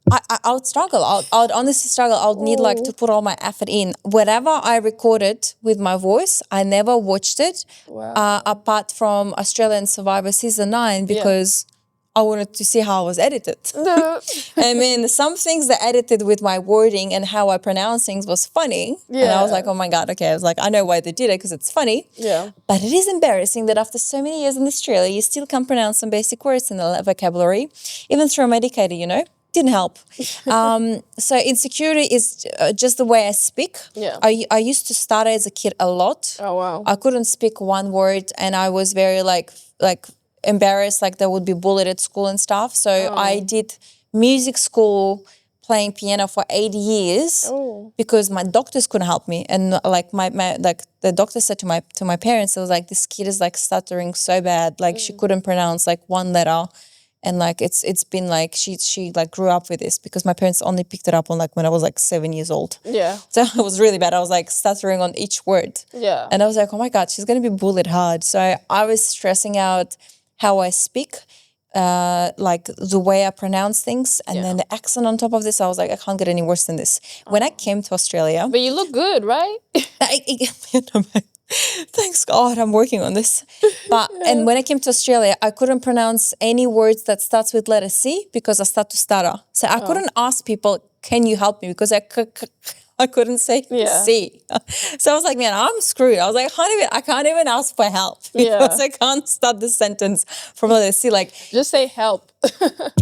I would struggle. I would honestly struggle. I would need like to put all my effort in. Whatever I recorded with my voice, I never watched it. Wow. Apart from Australian Survivor Season 9 because I wanted to see how I was edited. I mean, some things that edited with my wording and how I pronounce things was funny. Yeah. And I was like, oh my God, okay. I was like, I know why they did it because it's funny. Yeah. But it is embarrassing that after so many years in Australia, you still can't pronounce some basic words in the vocabulary, even through a medicator, you know? Didn't help. So insecurity is just the way I speak. Yeah. I used to stutter as a kid a lot. Oh, wow. I couldn't speak one word and I was very like embarrassed, like that would be bullied at school and stuff. So I did music school, playing piano for 8 years because my doctors couldn't help me. And like my like the doctor said to my parents, it was like, this kid is like stuttering so bad. Like she couldn't pronounce like one letter. And like it's been like she like grew up with this because my parents only picked it up on like when I was like 7 years old. Yeah. So it was really bad. I was like stuttering on each word. Yeah. And I was like, oh my God, she's gonna be bullied hard. So I was stressing out how I speak, like the way I pronounce things, and then the accent on top of this. I was like, I can't get any worse than this. When I came to Australia, But you look good, right? thanks God, I'm working on this. But and when I came to Australia, I couldn't pronounce any words that starts with letter C because I start to stutter. So I couldn't ask people, "Can you help me?" Because I couldn't say C. So I was like, man, I'm screwed. I was like, I can't even ask for help because I can't start the sentence from letter C. Like, just say help.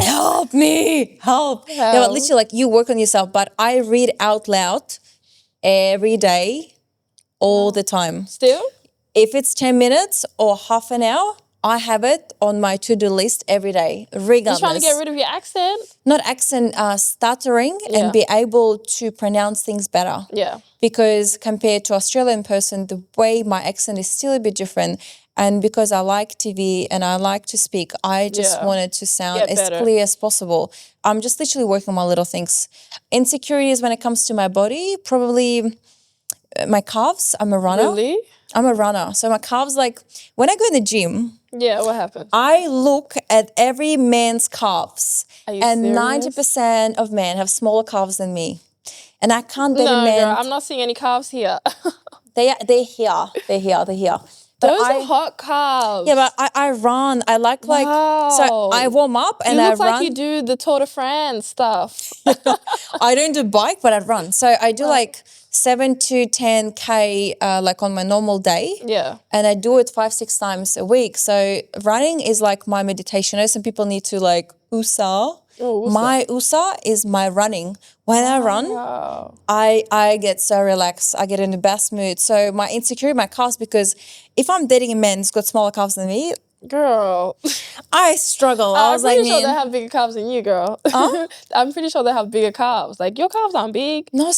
help me, help. Yeah, but literally, like, you work on yourself. But I read out loud every day, all the time. Still? If it's 10 minutes or half an hour, I have it on my to-do list every day, regardless. You're trying to get rid of your accent? Not accent, stuttering and be able to pronounce things better. Yeah. Because compared to Australian person, the way my accent is still a bit different. And because I like TV and I like to speak, I just wanted to sound as clear as possible. I'm just literally working on my little things. Insecurities when it comes to my body, probably my calves. I'm a runner. Really? I'm a runner. So my calves, like, when I go in the gym, what happened? I look at every man's calves, and serious? 90% of men have smaller calves than me. And I can't date a man. Girl, I'm not seeing any calves here. They're here. They're here. But those are hot calves. Yeah, but I run. I like so I warm up and I run. You look like you do the Tour de France stuff. I don't do bike, but I run. So I do like 7 to 10K like on my normal day. Yeah. And I do it 5-6 times a week. So running is like my meditation. I know some people need to like USA. My USA is my running. When I run, I get so relaxed. I get in the best mood. So my insecurity, my calves, because if I'm dating a man who's got smaller calves than me, girl, I struggle. I was I'm like, pretty sure they have bigger calves than you, girl. Huh? I'm pretty sure they have bigger calves. Like, your calves aren't big. No,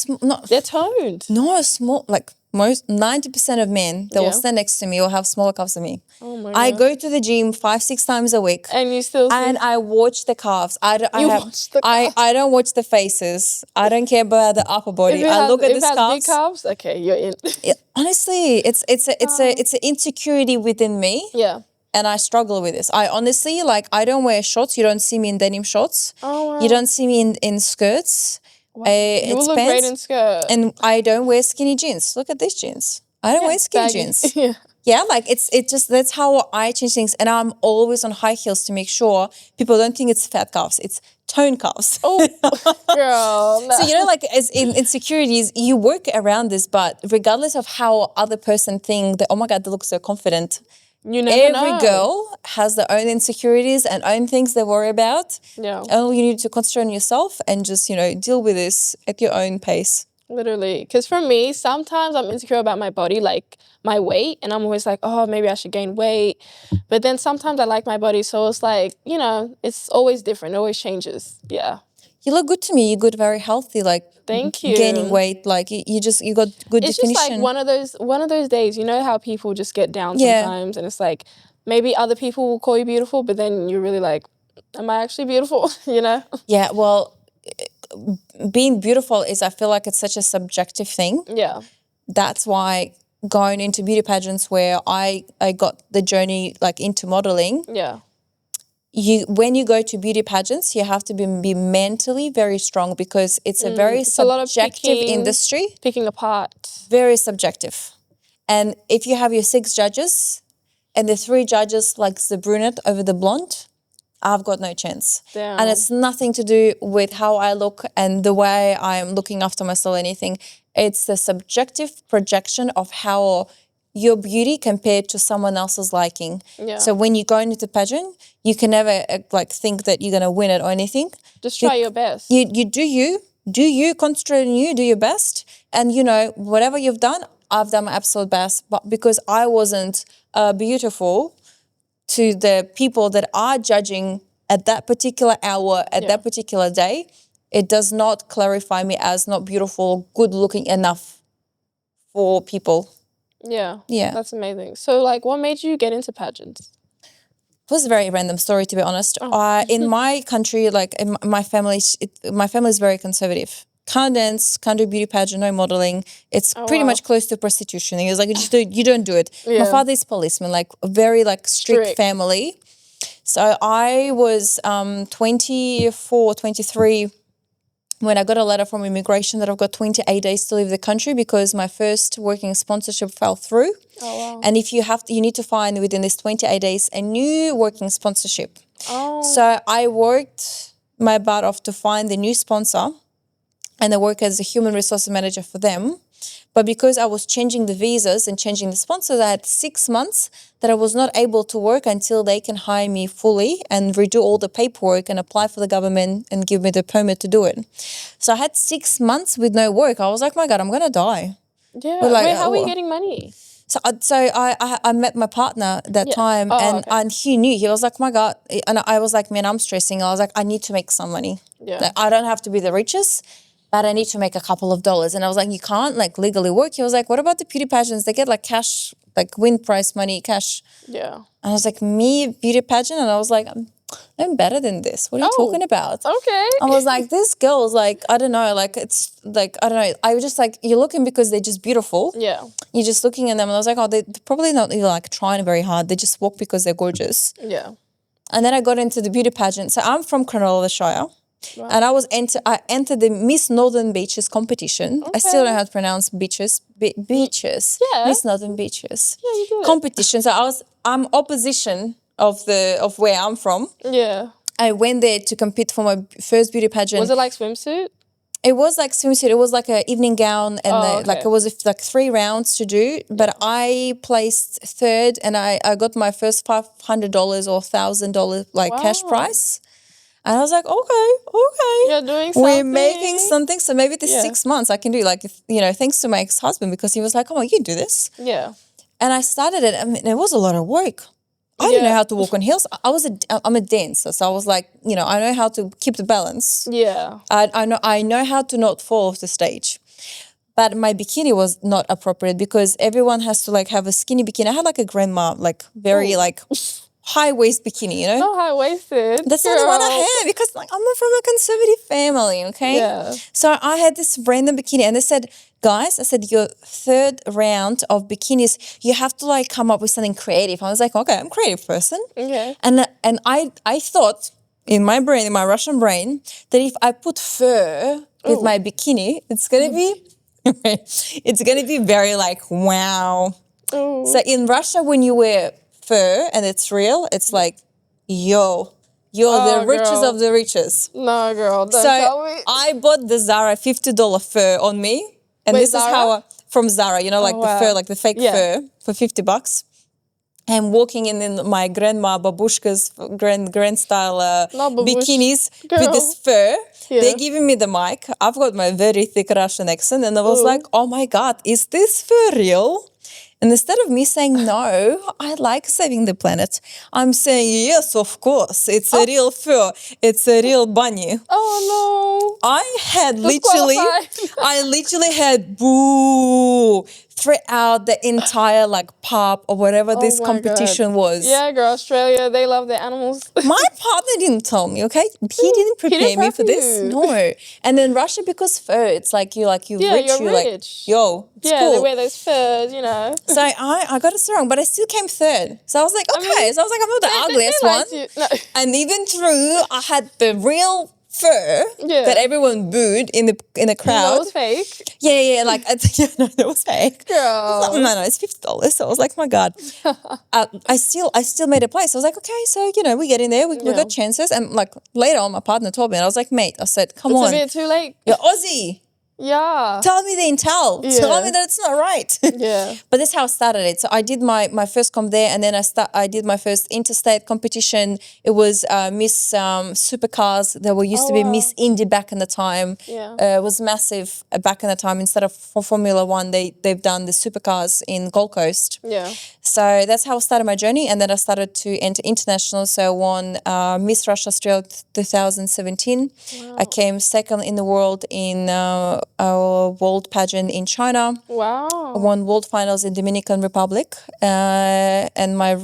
they're toned. No, small. Like most 90% of men that will stand next to me will have smaller calves than me. Oh my God. I go to the gym 5-6 times a week, and you still see? And I watch the calves. I don't watch the faces. I don't care about the upper body. I look at the calves. Big calves, okay, you're in. Honestly, it's an insecurity within me. Yeah. And I struggle with this. I honestly, like, I don't wear shorts. You don't see me in denim shorts. Oh, wow. You don't see me in skirts. Wow. You look great in skirt. And I don't wear skinny jeans. Look at these jeans. I don't wear skinny jeans. Yeah, like it's just, that's how I change things. And I'm always on high heels to make sure people don't think it's fat calves. It's toned calves. Oh, girl. No. So, you know, like, as in insecurities, you work around this, but regardless of how other person think that, oh my God, they look so confident. You never know. Every girl has their own insecurities and own things they worry about. Yeah. And you need to concentrate on yourself and just, deal with this at your own pace. Literally. Because for me, sometimes I'm insecure about my body, like my weight. And I'm always like, oh, maybe I should gain weight. But then sometimes I like my body. So it's like, it's always different. It always changes. Yeah. You look good to me. You look very healthy. Like, thank you. Gaining weight, like you got good definition. It's just like one of those days. You know how people just get down sometimes, and it's like maybe other people will call you beautiful, but then you're really like, am I actually beautiful? Yeah. Well, being beautiful is, I feel like it's such a subjective thing. Yeah. That's why going into beauty pageants, where I got the journey like into modeling. Yeah. When you go to beauty pageants, you have to be mentally very strong, because it's a very subjective industry. Picking apart. Very subjective. And if you have your 6 judges and the 3 judges like the brunette over the blonde, I've got no chance. Damn. And it's nothing to do with how I look and the way I'm looking after myself or anything. It's the subjective projection of how your beauty compared to someone else's liking. Yeah. So when you go into the pageant, you can never think that you're going to win it or anything. Just try your best. You do you, concentrate on you, do your best. And, whatever you've done, I've done my absolute best. But because I wasn't beautiful to the people that are judging at that particular hour, at that particular day, it does not clarify me as not beautiful, good looking enough for people. Yeah. Yeah. That's amazing. So, like, what made you get into pageants? It was a very random story, to be honest. Oh. In my country, like in my family, my family is very conservative. Can't dance, can't do beauty pageant, no modeling. It's pretty wow. much close to prostitution. He was like, you don't do it. My Yeah. father is policeman, like a very like strict family. So I was 24, 23 when I got a letter from immigration that I've got 28 days to leave the country because my first working sponsorship fell through. Oh, wow. And if you need to find within this 28 days a new working sponsorship. Oh. So I worked my butt off to find the new sponsor, and I work as a human resource manager for them. But because I was changing the visas and changing the sponsors, I had 6 months that I was not able to work until they can hire me fully and redo all the paperwork and apply for the government and give me the permit to do it. So I had 6 months with no work. I was like, my God, I'm going to die. Yeah. But like, Wait, how were you getting money? So I met my partner that time, and he knew. He was like, my God. And I was like, man, I'm stressing. I was like, I need to make some money. Yeah. Like, I don't have to be the richest, but I need to make a couple of dollars. And I was like, you can't like legally work. He was like, what about the beauty pageants? They get like cash, like win prize money, cash. Yeah. And I was like, me, beauty pageant? And I was like, I'm better than this. What are you talking about? Okay. I was like, this girl's like, I don't know, like it's like, I don't know. I was just like, you're looking because they're just beautiful. Yeah. You're just looking at them. And I was like, oh, they're probably not like trying very hard. They just walk because they're gorgeous. Yeah. And then I got into the beauty pageant. So I'm from Cronulla Shire. Wow. And I entered the Miss Northern Beaches competition. Okay. I still don't know how to pronounce beaches. Beaches. Yeah. Miss Northern Beaches. Yeah, you do. Competition. So I'm opposition of where I'm from. Yeah. I went there to compete for my first beauty pageant. Was it like swimsuit? It was like swimsuit. It was like an evening gown, and like it was like 3 rounds to do. But I placed third, and I got my first $500 or $1,000 like cash prize. And I was like, okay, you're doing something. We're making something. So maybe this 6 months I can do like thanks to my ex-husband because he was like, come on, you can do this. Yeah. And I started it. I mean, it was a lot of work. I didn't know how to walk on heels. I'm a dancer, so I was like, I know how to keep the balance. Yeah. I know how to not fall off the stage. But my bikini was not appropriate because everyone has to like have a skinny bikini. I had like a grandma, like very like high waist bikini, Not high waisted. That's not the one I had because like I'm not from a conservative family, okay? Yeah. So I had this random bikini and they said, guys, I said, your third round of bikinis, you have to like come up with something creative. I was like, okay, I'm a creative person. Okay. And I thought in my brain, in my Russian brain, that if I put fur with my bikini, it's gonna be very like wow. Ooh. So in Russia, when you wear fur and it's real, it's like, you're the richest of the richest. No, girl, don't tell me. I bought the Zara $50 fur on me. And Wait, this Zara? is how from Zara, like the fur, like the fake fur for $50. And walking in my grandma babushka's grand style bikinis with this fur. Yeah. They're giving me the mic. I've got my very thick Russian accent. And I was like, oh my God, is this fur real? And instead of me saying no, I like saving the planet, I'm saying yes, of course. It's a real fur. It's a real bunny. Oh no! I literally had boo throughout the entire like pub or whatever this competition was. Yeah, girl, Australia, they love their animals. My partner didn't tell me, okay? He didn't prepare me for this. No. And then Russia, because fur, it's like you're rich. You're like, yo, it's cool. They wear those furs, So I got it wrong, but I still came third. So I was like, okay. So I was like, I'm not the ugliest one. No. And even through, I had the real fur that everyone booed in the crowd. That was fake. Yeah, like that was fake. Girl, no, it's $50. So I was like, my God, I still made a place. I was like, okay, so we get in there, we got chances, and like later on, my partner told me, and I was like, mate, I said, come on, it's a bit too late. You're Aussie. Yeah. Tell me the intel. Tell Yeah. me that it's not right. Yeah. But that's how I started it. So I did my first comp there, and then I did my first interstate competition. It was Miss Supercars. There were used to be wow. Miss Indy back in the time. Yeah. It was massive back in the time. Instead of for Formula One, they've done the Supercars in Gold Coast. Yeah. So that's how I started my journey, and then I started to enter international. So I won Miss Russia Australia 2017. Wow. I came second in the world in a world pageant in China. Wow. I won world finals in Dominican Republic, and my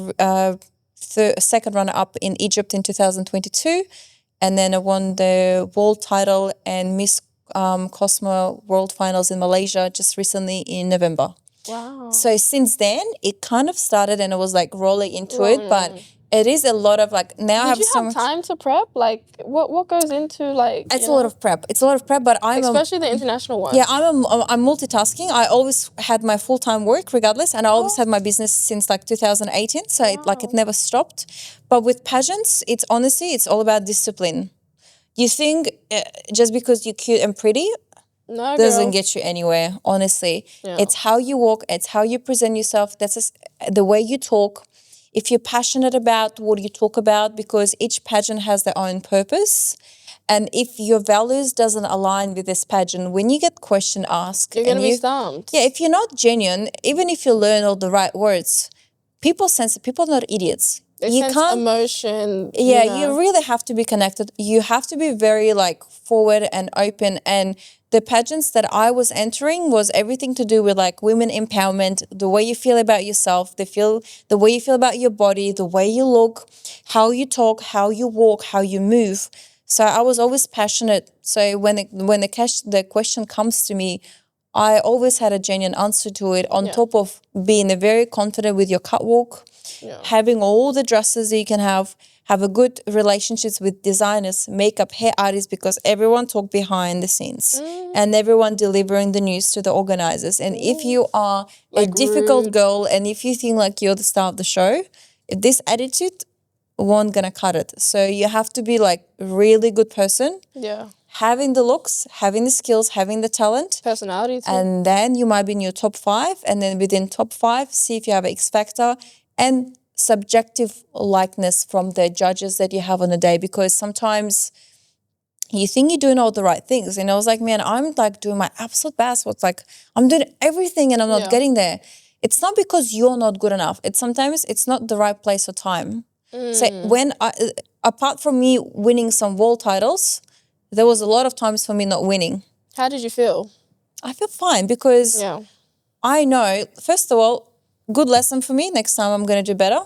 second runner-up in Egypt in 2022. And then I won the world title and Miss Cosmo World Finals in Malaysia just recently in November. Wow. So since then, it kind of started and I was like rolling into it, but it is a lot of like now I Did have you so have much. time to prep? Like, what goes into like? It's a lot of prep. It's a lot of prep, but especially the international ones. Yeah, I'm multitasking. I always had my full-time work regardless, and I always had my business since like 2018, so it never stopped. But with pageants, it's all about discipline. You think just because you're cute and pretty No, doesn't girl. get you anywhere, honestly. Yeah. It's how you walk, it's how you present yourself, the way you talk. If you're passionate about what you talk about, because each pageant has their own purpose. And if your values doesn't align with this pageant, when you get question asked, You're gonna be stumped. Yeah, if you're not genuine, even if you learn all the right words, people sense it. People are not idiots. They You sense can't. emotion. Yeah, you know. you really have to be connected. You have to be very like forward and open. And the pageants that I was entering was everything to do with like women empowerment, the way you feel about yourself, the way you feel about your body, the way you look, how you talk, how you walk, how you move. So I was always passionate. So when the question comes to me, I always had a genuine answer to it on top of being very confident with your catwalk, having all the dresses that you can have a good relationships with designers, makeup, hair artists, because everyone talk behind the scenes and everyone delivering the news to the organizers. And if you are Like a difficult rude. girl and if you think like you're the star of the show, if this attitude won't gonna cut it. So you have to be like really good person. Yeah. Having the looks, having the skills, having the talent. Personality too. And then you might be in your top 5. And then within top 5, see if you have an X factor and subjective likeness from the judges that you have on a day. Because sometimes you think you're doing all the right things. And I was like, man, I'm like doing my absolute best. It's like I'm doing everything and I'm not getting there. It's not because you're not good enough. Sometimes it's not the right place or time. So when apart from me winning some world titles, there was a lot of times for me not winning. How did you feel? I feel fine because I know, first of all, good lesson for me. Next time I'm going to do better.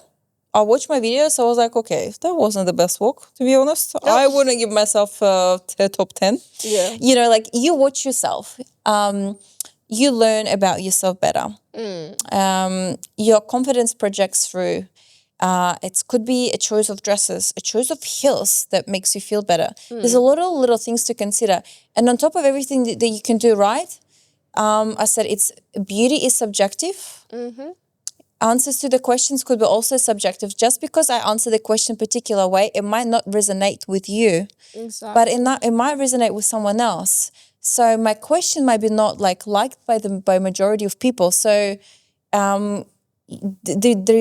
I watched my videos, so I was like, okay, that wasn't the best walk, to be honest. I wouldn't give myself a top 10. Yeah. You know, like you watch yourself. You learn about yourself better. Your confidence projects through. It could be a choice of dresses, a choice of heels that makes you feel better. There's a lot of little things to consider. And on top of everything that you can do right, I said beauty is subjective. Answers to the questions could be also subjective. Just because I answer the question a particular way, it might not resonate with you. Exactly. But it might resonate with someone else. So my question might be not liked by majority of people. So there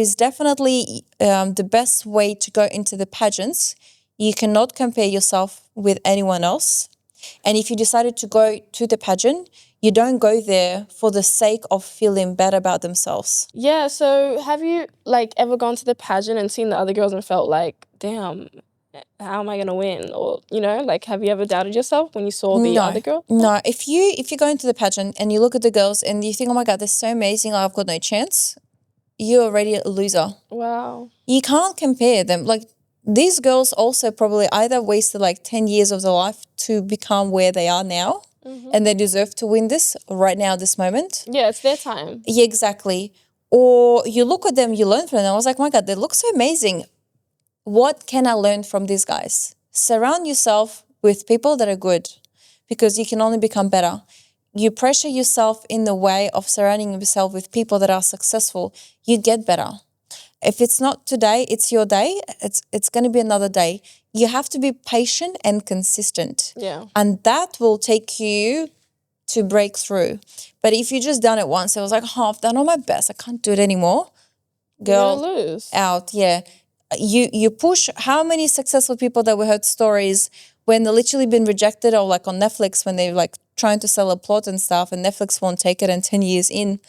is definitely the best way to go into the pageants. You cannot compare yourself with anyone else. And if you decided to go to the pageant, you don't go there for the sake of feeling better about themselves. Yeah, so have you like ever gone to the pageant and seen the other girls and felt like, damn, how am I gonna win? Or, you know, like have you ever doubted yourself when you saw the other girl? No. If you go into the pageant and you look at the girls and you think, oh my God, they're so amazing, I've got no chance, you're already a loser. Wow. You can't compare them. Like these girls also probably either wasted like 10 years of their life to become where they are now. And they deserve to win this right now, this moment. Yeah, it's their time. Yeah, exactly. Or you look at them, you learn from them. I was like, my God, they look so amazing. What can I learn from these guys? Surround yourself with people that are good because you can only become better. You pressure yourself in the way of surrounding yourself with people that are successful. You get better. If it's not today, it's your day. It's going to be another day. You have to be patient and consistent. Yeah. And that will take you to break through. But if you just done it once, it was like, oh, I've done all my best. I can't do it anymore. You're Girl, gonna lose. out. Yeah. You push how many successful people that we heard stories when they literally been rejected, or like on Netflix when they're like trying to sell a plot and stuff and Netflix won't take it, and 10 years in,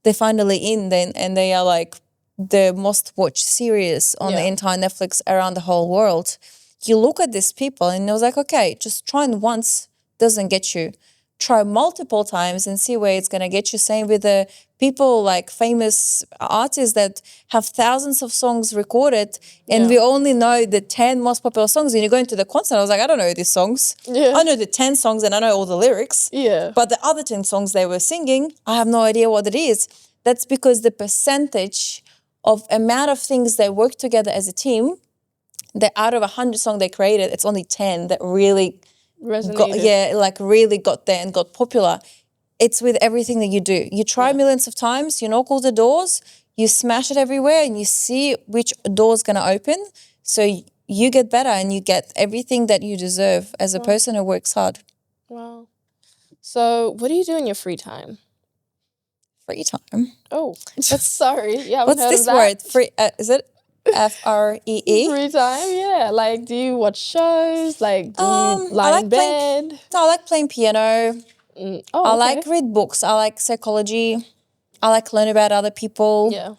they're finally in then, and they are like the most watched series on the entire Netflix around the whole world. You look at these people and it was like, okay, just trying once doesn't get you. Try multiple times and see where it's going to get you. Same with the people like famous artists that have thousands of songs recorded and we only know the 10 most popular songs. And you go into the concert, I was like, I don't know these songs. Yeah. I know the 10 songs and I know all the lyrics. Yeah. But the other 10 songs they were singing, I have no idea what it is. That's because the percentage of amount of things they work together as a team, that out of 100 songs they created, it's only 10 that really resonated. really got there and got popular. It's with everything that you do. You try millions of times, you knock all the doors, you smash it everywhere and you see which door's going to open. So you get better and you get everything that you deserve as a person who works hard. Wow. So what do you do in your free time? Free time. Oh, sorry. You haven't What's heard this of that? word? Free, is it F-R-E-E? Free time, yeah. Like, do you watch shows? Like, do you lie in bed? I like playing piano. I Okay. like read books. I like psychology. I like learn about other people. Yeah.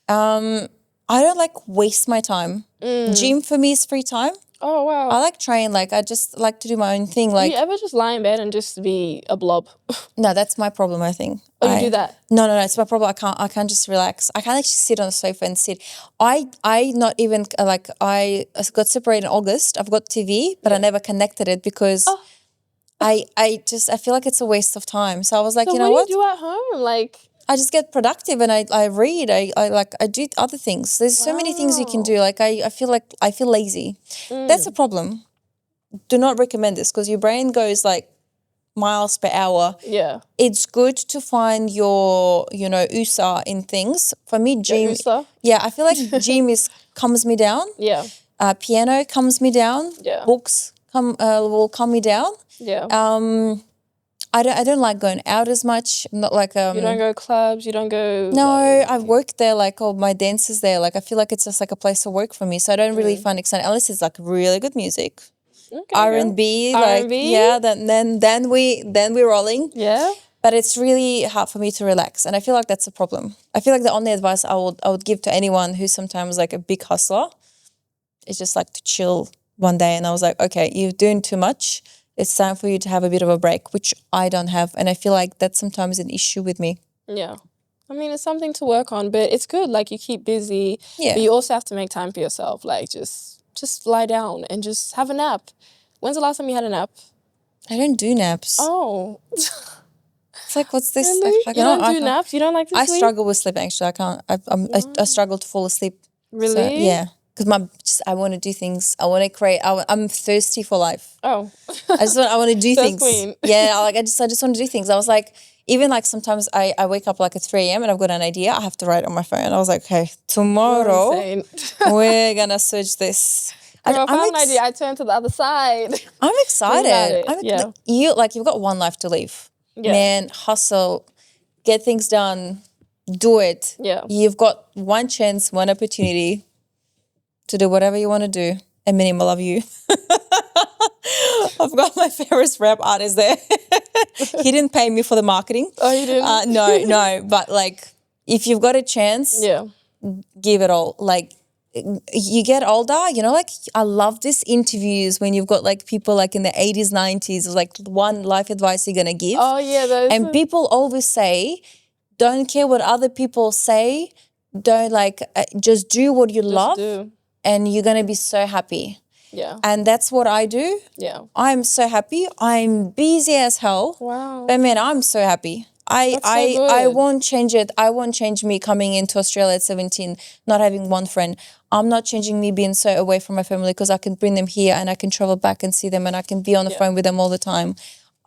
I don't like waste my time. Gym for me is free time. Oh, wow. I like train. Like I just like to do my own thing. Do Like you ever just lie in bed and just be a blob? no, that's my problem. I think. Oh, you do that? No, it's my problem. I can't just relax. I can't actually sit on the sofa and sit. I not even like I got separated in August. I've got TV, but I never connected it because I feel like it's a waste of time. So I was like, So you know what do what? you do at home? Like, I just get productive and I read. I do other things. There's so many things you can do. Like I feel lazy. That's a problem. Do not recommend this because your brain goes like miles per hour. yeah. It's good to find your, USA in things. For me, gym. USA? Yeah, I feel like gym calms me down. Yeah. Piano calms me down. Yeah. Books will calm me down. Yeah. I don't like going out as much. I'm not like you don't go clubs, you don't go... No, I've worked there, like all my dances there. Like I feel like it's just like a place to work for me. So I don't really find exciting unless it's like really good music. Okay, R&B, like R&B? yeah, then we're rolling. Yeah? But it's really hard for me to relax. And I feel like that's a problem. I feel like the only advice I would give to anyone who's sometimes like a big hustler is just like to chill one day. And I was like, okay, you're doing too much. It's time for you to have a bit of a break, which I don't have. And I feel like that's sometimes an issue with me. Yeah. I mean, it's something to work on, but it's good. Like, you keep busy. Yeah. But you also have to make time for yourself. Like, just lie down and just have a nap. When's the last time you had a nap? I don't do naps. Oh. It's like, what's this? Really? Like, You don't do naps? You don't like to I sleep? struggle with sleep, actually. I can't. I struggle to fall asleep. Really? So, yeah. Because I want to do things. I want to create. I'm thirsty for life. Oh. I want to do Thirst things. queen. Yeah, I just want to do things. I was like, even like sometimes I wake up like at 3 a.m. and I've got an idea. I have to write it on my phone. I was like, okay, tomorrow You're insane. we're gonna search this. Girl, if I have an idea, I turn to the other side. I'm excited. Yeah. You've got one life to live. Yeah. Man, hustle, get things done, do it. Yeah. You've got one chance, one opportunity to do whatever you want to do. And Minnie, I love you. I've got my favorite rap artist there. He didn't pay me for the marketing. Oh, you didn't? No. But like, if you've got a chance, Yeah. give it all. Like, you get older, like I love these interviews when you've got like people like in the 80s, 90s, like one life advice you're going to give. Oh, yeah. Those And people always say, don't care what other people say. Don't just do what you love do. and you're going to be so happy. Yeah. And that's what I do. Yeah. I'm so happy. I'm busy as hell. Wow. But man, I'm so happy. I good. won't change it. I won't change me coming into Australia at 17, not having one friend. I'm not changing me being so away from my family because I can bring them here and I can travel back and see them and I can be on the phone with them all the time.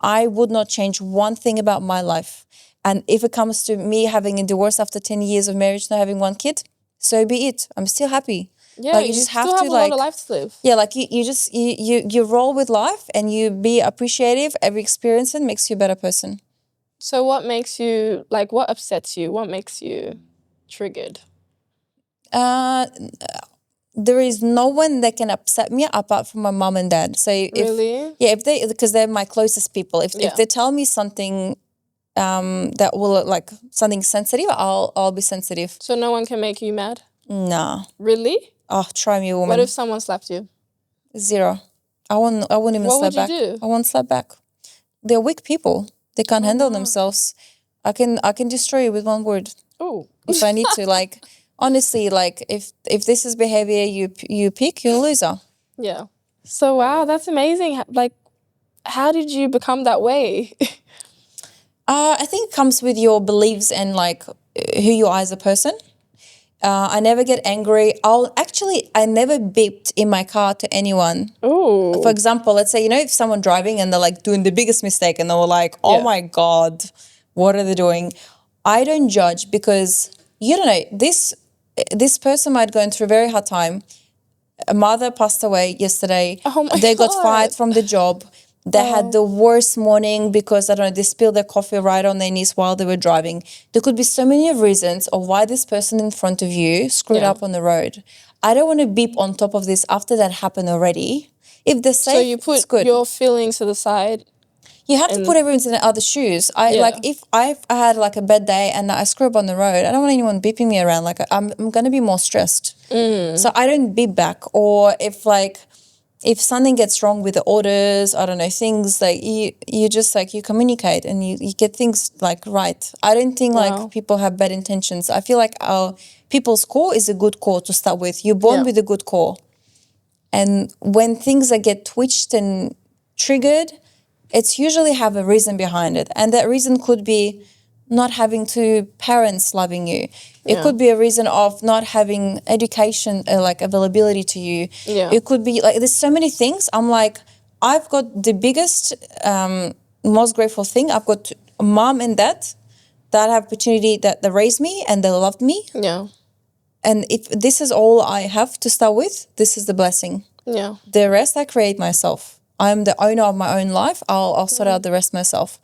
I would not change one thing about my life. And if it comes to me having a divorce after 10 years of marriage, not having one kid, so be it. I'm still happy. Yeah, Like you just still have have to a lot like of life to live. yeah, like you roll with life and you be appreciative. Every experience and makes you a better person. So what makes you, like, what upsets you? What makes you triggered? Uh, there is no one that can upset me apart from my mom and dad. So Really? if they, because they're my closest people, if Yeah. they tell me something that will like something sensitive, I'll be sensitive. So no one can make you mad? Nah. Really? Oh, try me, woman. What if someone slapped you? Zero. I won't even What slap would you back. do? I won't slap back. They're weak people. They can't handle wow. themselves. I can destroy you with one word Oh. if I need to. Like honestly, like if this is behavior you pick, you're a loser. Yeah. So wow, that's amazing. Like, how did you become that way? I think it comes with your beliefs and like who you are as a person. I never get angry. I never beeped in my car to anyone. Oh. For example, let's say, if someone driving and they're like doing the biggest mistake and they were like, oh Yeah. my God, what are they doing? I don't judge because you don't know, this person might go through a very hard time. A mother passed away yesterday. Oh my They got God. fired from the job. They had the worst morning because, I don't know, they spilled their coffee right on their knees while they were driving. There could be so many reasons of why this person in front of you screwed Yeah. up on the road. I don't want to beep on top of this after that happened already. If they're safe, So you it's put good. your feelings to the side. You have to put everyone in the other shoes. Yeah. If I had like a bad day and I screw up on the road, I don't want anyone beeping me around. Like I'm going to be more stressed. So I don't beep back. Or if something gets wrong with the orders, I don't know, things like you just like you communicate and you get things like right. I don't think Wow. like people have bad intentions. I feel like our people's core is a good core to start with. You're born Yeah. with a good core. And when things that get twitched and triggered, it's usually have a reason behind it. And that reason could be not having two parents loving you. It Yeah. could be a reason of not having education, like availability to you. Yeah. It could be like, there's so many things. I'm like, I've got the biggest, most grateful thing. I've got mom and dad that have opportunity that they raised me and they loved me. Yeah. And if this is all I have to start with, this is the blessing. Yeah. The rest I create myself. I'm the owner of my own life. I'll sort out the rest myself.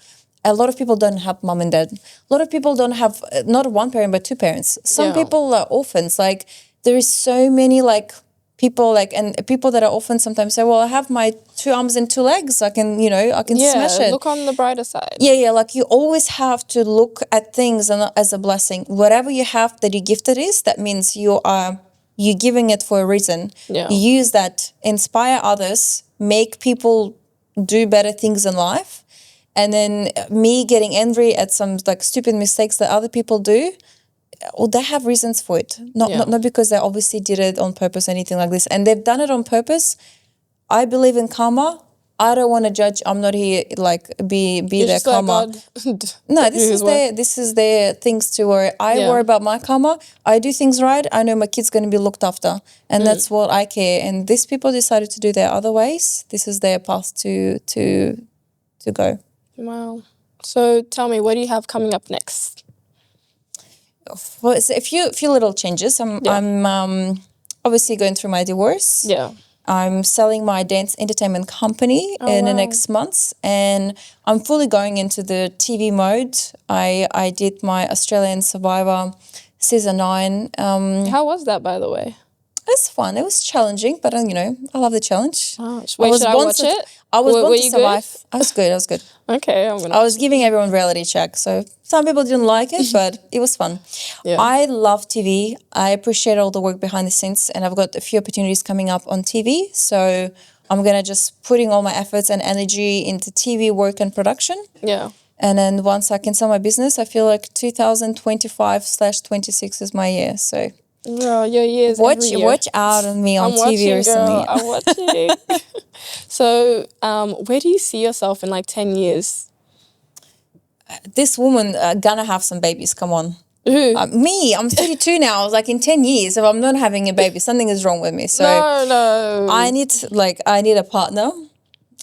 A lot of people don't have mom and dad. A lot of people don't have not one parent but two parents. Some Yeah. people are orphans. Like there is so many like people like and people that are orphans sometimes say, well, I have my two arms and two legs. I can smash it. Look on the brighter side. Yeah, like you always have to look at things as a blessing. Whatever you have that you gifted is, that means you're giving it for a reason. Yeah. You use that, inspire others, make people do better things in life. And then me getting angry at some like stupid mistakes that other people do, well, they have reasons for it. Not because they obviously did it on purpose or anything like this. And they've done it on purpose. I believe in karma. I don't want to judge. I'm not here like be You're their just like, karma. God, No, do his work. this is their things to worry. I Yeah. worry about my karma. I do things right. I know my kid's going to be looked after, and that's what I care. And these people decided to do their other ways. This is their path to go. Wow. So tell me, what do you have coming up next? Well, it's a few little changes. I'm obviously going through my divorce. Yeah. I'm selling my dance entertainment company in the wow. next months, and I'm fully going into the TV mode. I did my Australian Survivor season 9. How was that, by the way? It's fun. It was challenging, but I love the challenge. Oh, wait, should I watch it? I was born Were to you survive. I was good. I was good. Okay, I'm gonna. I was giving everyone reality check. So some people didn't like it, but it was fun. Yeah. I love TV. I appreciate all the work behind the scenes, and I've got a few opportunities coming up on TV. So I'm gonna just putting all my efforts and energy into TV work and production. Yeah. And then once I can sell my business, I feel like 2025/26 is my year. So Girl, your years every year. watch out on me on I'm TV watching, recently. girl. I'm watching. So, where do you see yourself in like 10 years? This woman gonna have some babies. Come on. Who? Me, I'm 32 now. I was like, in 10 years, if I'm not having a baby, something is wrong with me. So no. I need a partner.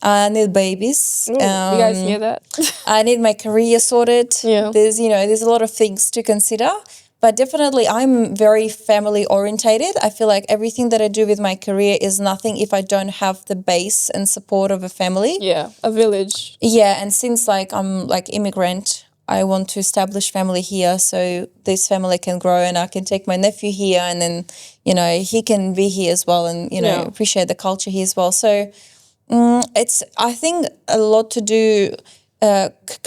I need babies. Ooh, you guys hear that? I need my career sorted. Yeah. There's a lot of things to consider. But definitely I'm very family orientated. I feel like everything that I do with my career is nothing if I don't have the base and support of a family. Yeah, a village. Yeah, and since like I'm like immigrant, I want to establish family here so this family can grow and I can take my nephew here and then, you know, he can be here as well and, you know, Yeah. appreciate the culture here as well. So it's, I think, a lot to do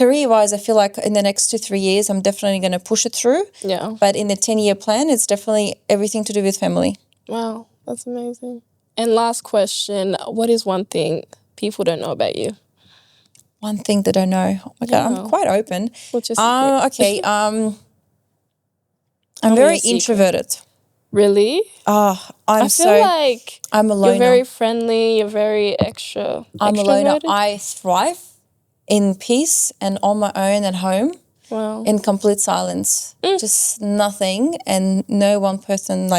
career-wise. I feel like in the next 2-3 years, I'm definitely going to push it through. Yeah. But in the 10-year plan, it's definitely everything to do with family. Wow, that's amazing. And last question, what is one thing people don't know about you? One thing that I know. Oh my God, Yeah. I'm quite open. What's your secret? Okay. I'm me very a secret. introverted. Really? I'm I feel like I'm a loner. you're very friendly, you're very extra. I'm a loner. extroverted? I thrive in peace and on my own at home Wow. in complete silence. Just nothing and no one person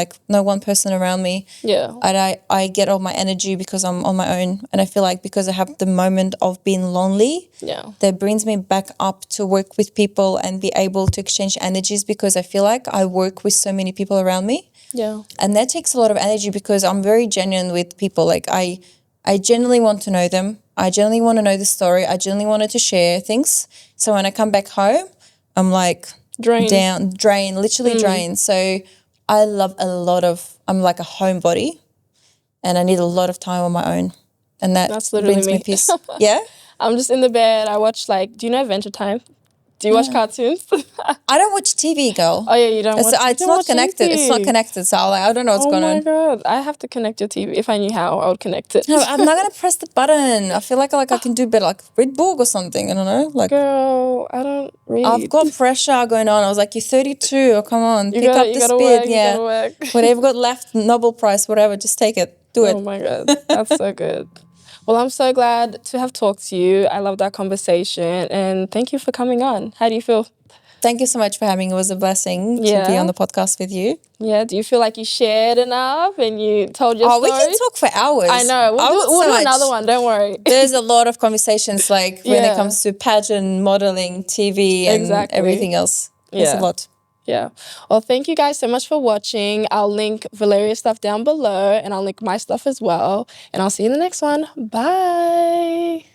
around me. Yeah. And I get all my energy because I'm on my own. And I feel like because I have the moment of being lonely, Yeah. that brings me back up to work with people and be able to exchange energies because I feel like I work with so many people around me. Yeah. And that takes a lot of energy because I'm very genuine with people. Like I genuinely want to know them. I genuinely want to know the story. I genuinely wanted to share things. So when I come back home, I'm like Drained. literally drained. So I love I'm like a homebody and I need a lot of time on my own. And That's literally brings me me. peace. Yeah? I'm just in the bed. I watch do you know Adventure Time? Do you watch cartoons? I don't watch TV, girl. Oh yeah, you don't watch. It's not connected. It's not connected. So I don't know what's going on. Oh my God, I have to connect your TV. If I knew how, I would connect it. No, I'm not gonna press the button. I feel like I can do better, like read book or something. I don't know. Like Girl, I don't read. I've got pressure going on. I was like, you're 32. Oh, come on, pick up the you gotta speed. work, Yeah, you gotta work. whatever you got left, Nobel Prize, whatever. Just take it. Do it. Oh my God, that's so good. Well, I'm so glad to have talked to you. I love that conversation, and thank you for coming on. How do you feel? Thank you so much for having me. It was a blessing to be on the podcast with you. Yeah, do you feel like you shared enough and you told your story? We can talk for hours. I know. We'll do another one, don't worry. There's a lot of conversations like when it comes to pageant, modeling, TV and everything else. There's a lot. Yeah. Well, thank you guys so much for watching. I'll link Valeria's stuff down below and I'll link my stuff as well. And I'll see you in the next one. Bye.